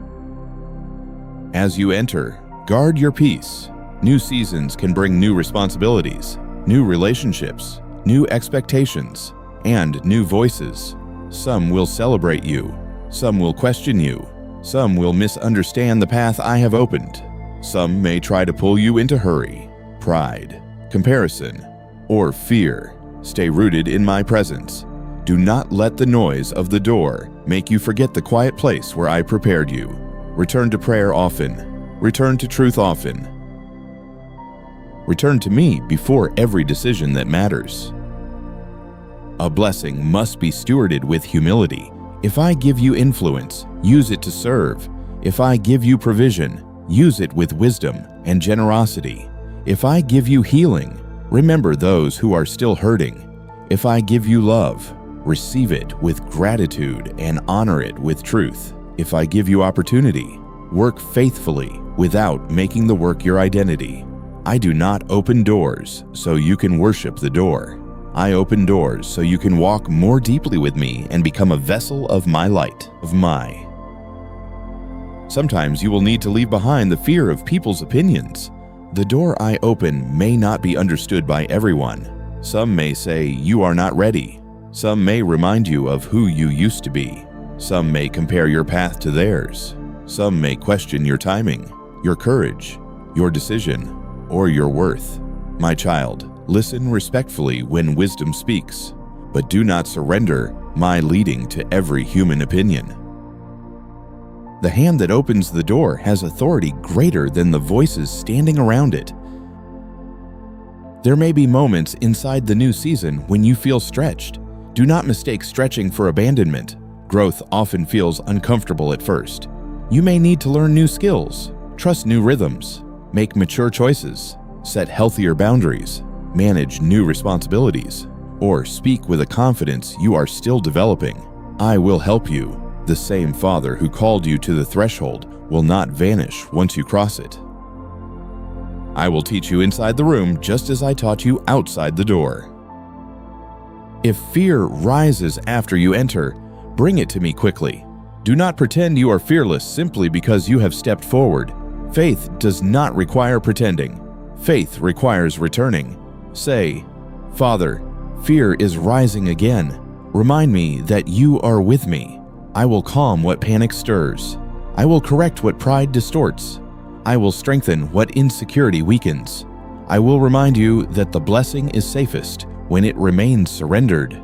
As you enter, guard your peace. New seasons can bring new responsibilities, new relationships, new expectations, and new voices. Some will celebrate you. Some will question you. Some will misunderstand the path I have opened. Some may try to pull you into hurry, pride, comparison, or fear. Stay rooted in my presence. Do not let the noise of the door make you forget the quiet place where I prepared you. Return to prayer often. Return to truth often. Return to me before every decision that matters. A blessing must be stewarded with humility. If I give you influence, use it to serve. If I give you provision, use it with wisdom and generosity. If I give you healing, remember those who are still hurting. If I give you love, receive it with gratitude and honor it with truth. If I give you opportunity, work faithfully without making the work your identity. I do not open doors so you can worship the door. I open doors so you can walk more deeply with me and become a vessel of my light, Sometimes you will need to leave behind the fear of people's opinions. The door I open may not be understood by everyone. Some may say you are not ready. Some may remind you of who you used to be. Some may compare your path to theirs. Some may question your timing, your courage, your decision, or your worth. My child, listen respectfully when wisdom speaks, but do not surrender my leading to every human opinion. The hand that opens the door has authority greater than the voices standing around it. There may be moments inside the new season when you feel stretched. Do not mistake stretching for abandonment. Growth often feels uncomfortable at first. You may need to learn new skills, trust new rhythms, make mature choices, set healthier boundaries, manage new responsibilities, or speak with a confidence you are still developing. I will help you. The same Father who called you to the threshold will not vanish once you cross it. I will teach you inside the room just as I taught you outside the door. If fear rises after you enter, bring it to me quickly. Do not pretend you are fearless simply because you have stepped forward. Faith does not require pretending. Faith requires returning. Say, Father, fear is rising again. Remind me that you are with me. I will calm what panic stirs. I will correct what pride distorts. I will strengthen what insecurity weakens. I will remind you that the blessing is safest when it remains surrendered.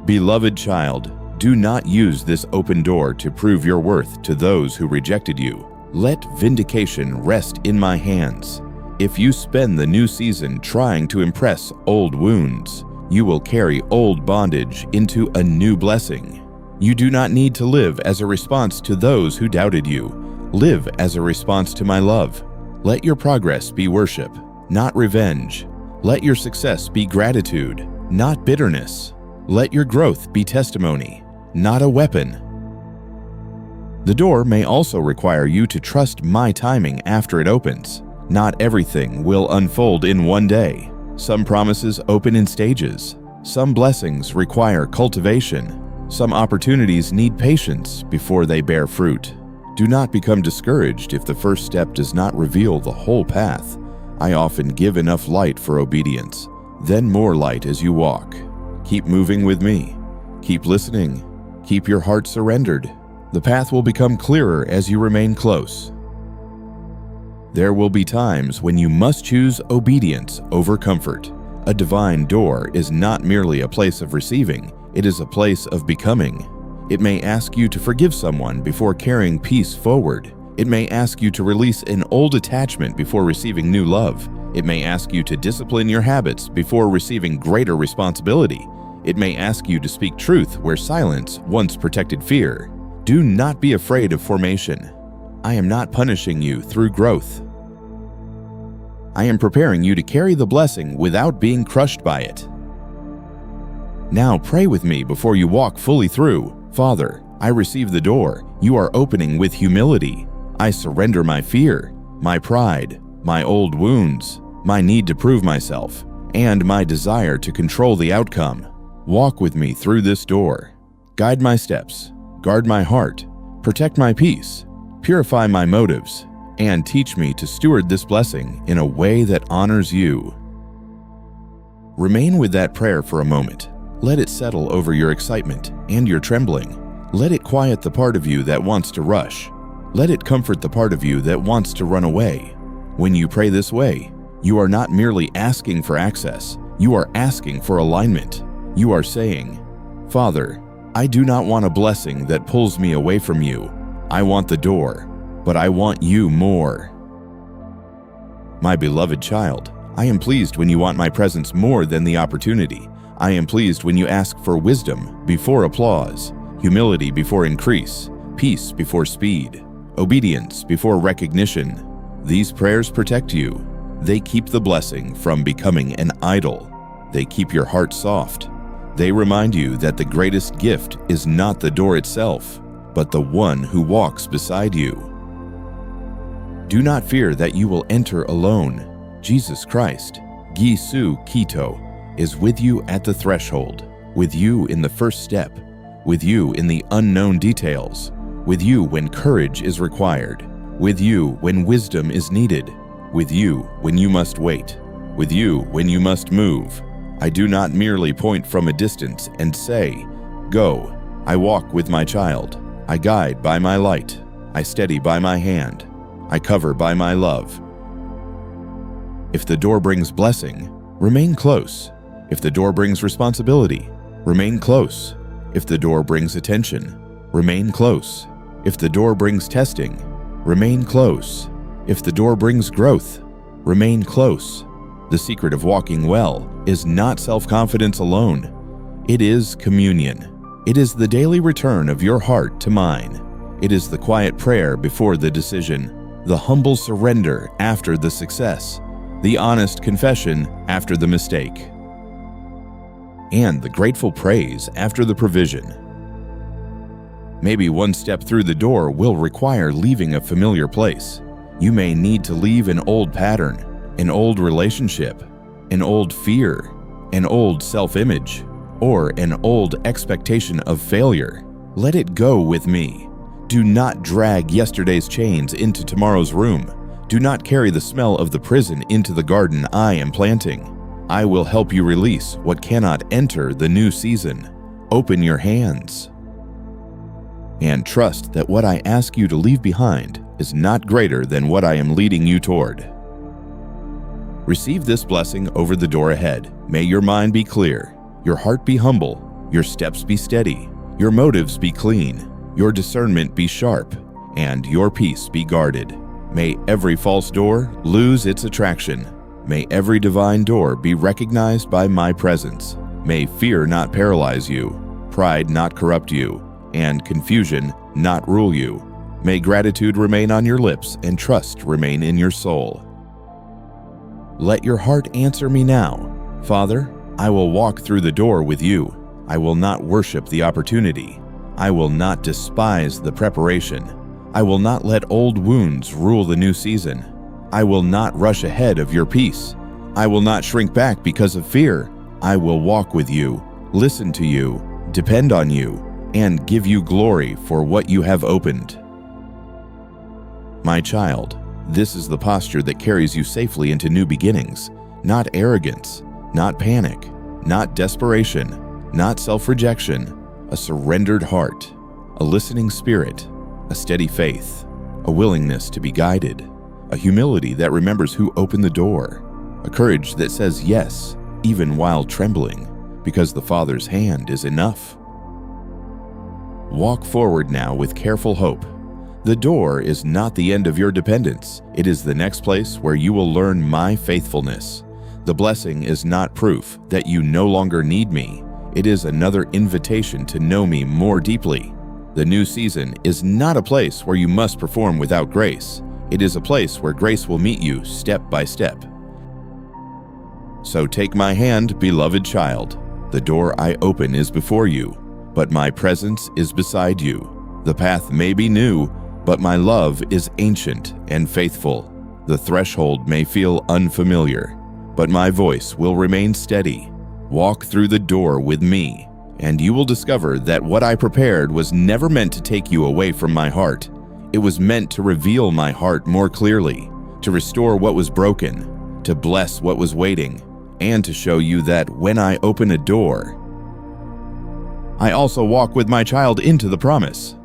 Beloved child, do not use this open door to prove your worth to those who rejected you. Let vindication rest in my hands. If you spend the new season trying to impress old wounds, you will carry old bondage into a new blessing. You do not need to live as a response to those who doubted you. Live as a response to my love. Let your progress be worship, not revenge. Let your success be gratitude, not bitterness. Let your growth be testimony, not a weapon. The door may also require you to trust my timing after it opens. Not everything will unfold in one day. Some promises open in stages. Some blessings require cultivation. Some opportunities need patience before they bear fruit. Do not become discouraged if the first step does not reveal the whole path. I often give enough light for obedience, then more light as you walk. Keep moving with me. Keep listening. Keep your heart surrendered. The path will become clearer as you remain close. There will be times when you must choose obedience over comfort. A divine door is not merely a place of receiving, it is a place of becoming. It may ask you to forgive someone before carrying peace forward. It may ask you to release an old attachment before receiving new love. It may ask you to discipline your habits before receiving greater responsibility. It may ask you to speak truth where silence once protected fear. Do not be afraid of formation. I am not punishing you through growth. I am preparing you to carry the blessing without being crushed by it. Now pray with me before you walk fully through. Father, I receive the door you are opening with humility. I surrender my fear, my pride, my old wounds, my need to prove myself, and my desire to control the outcome. Walk with me through this door. Guide my steps, guard my heart, protect my peace, purify my motives, and teach me to steward this blessing in a way that honors you. Remain with that prayer for a moment. Let it settle over your excitement and your trembling. Let it quiet the part of you that wants to rush. Let it comfort the part of you that wants to run away. When you pray this way, you are not merely asking for access, you are asking for alignment. You are saying, Father, I do not want a blessing that pulls me away from you. I want the door, but I want you more. My beloved child, I am pleased when you want my presence more than the opportunity. I am pleased when you ask for wisdom before applause, humility before increase, peace before speed, obedience before recognition. These prayers protect you. They keep the blessing from becoming an idol. They keep your heart soft. They remind you that the greatest gift is not the door itself, but the one who walks beside you. Do not fear that you will enter alone. Jesus Christ, Gisu Kito, is with you at the threshold, with you in the first step, with you in the unknown details, with you when courage is required, with you when wisdom is needed, with you when you must wait, with you when you must move. I do not merely point from a distance and say, Go. I walk with my child. I guide by my light. I steady by my hand. I cover by my love. If the door brings blessing, remain close. If the door brings responsibility, remain close. If the door brings attention, remain close. If the door brings testing, remain close. If the door brings growth, remain close. The secret of walking well is not self-confidence alone. It is communion. It is the daily return of your heart to mine. It is the quiet prayer before the decision, the humble surrender after the success, the honest confession after the mistake, and the grateful praise after the provision. Maybe one step through the door will require leaving a familiar place. You may need to leave an old pattern, an old relationship, an old fear, an old self-image, or an old expectation of failure. Let it go with me. Do not drag yesterday's chains into tomorrow's room. Do not carry the smell of the prison into the garden I am planting. I will help you release what cannot enter the new season. Open your hands and trust that what I ask you to leave behind is not greater than what I am leading you toward. Receive this blessing over the door ahead. May your mind be clear, your heart be humble, your steps be steady, your motives be clean, your discernment be sharp, and your peace be guarded. May every false door lose its attraction. May every divine door be recognized by my presence. May fear not paralyze you, pride not corrupt you, and confusion not rule you. May gratitude remain on your lips and trust remain in your soul. Let your heart answer me now. Father, I will walk through the door with you. I will not worship the opportunity. I will not despise the preparation. I will not let old wounds rule the new season. I will not rush ahead of your peace. I will not shrink back because of fear. I will walk with you, listen to you, depend on you, and give you glory for what you have opened. My child, this is the posture that carries you safely into new beginnings, not arrogance, not panic, not desperation, not self-rejection, a surrendered heart, a listening spirit, a steady faith, a willingness to be guided, a humility that remembers who opened the door, a courage that says yes, even while trembling, because the Father's hand is enough. Walk forward now with careful hope. The door is not the end of your dependence. It is the next place where you will learn my faithfulness. The blessing is not proof that you no longer need me. It is another invitation to know me more deeply. The new season is not a place where you must perform without grace. It is a place where grace will meet you step by step. So take my hand, beloved child. The door I open is before you, but my presence is beside you. The path may be new, but my love is ancient and faithful. The threshold may feel unfamiliar, but my voice will remain steady. Walk through the door with me, and you will discover that what I prepared was never meant to take you away from my heart. It was meant to reveal my heart more clearly, to restore what was broken, to bless what was waiting, and to show you that when I open a door, I also walk with my child into the promise.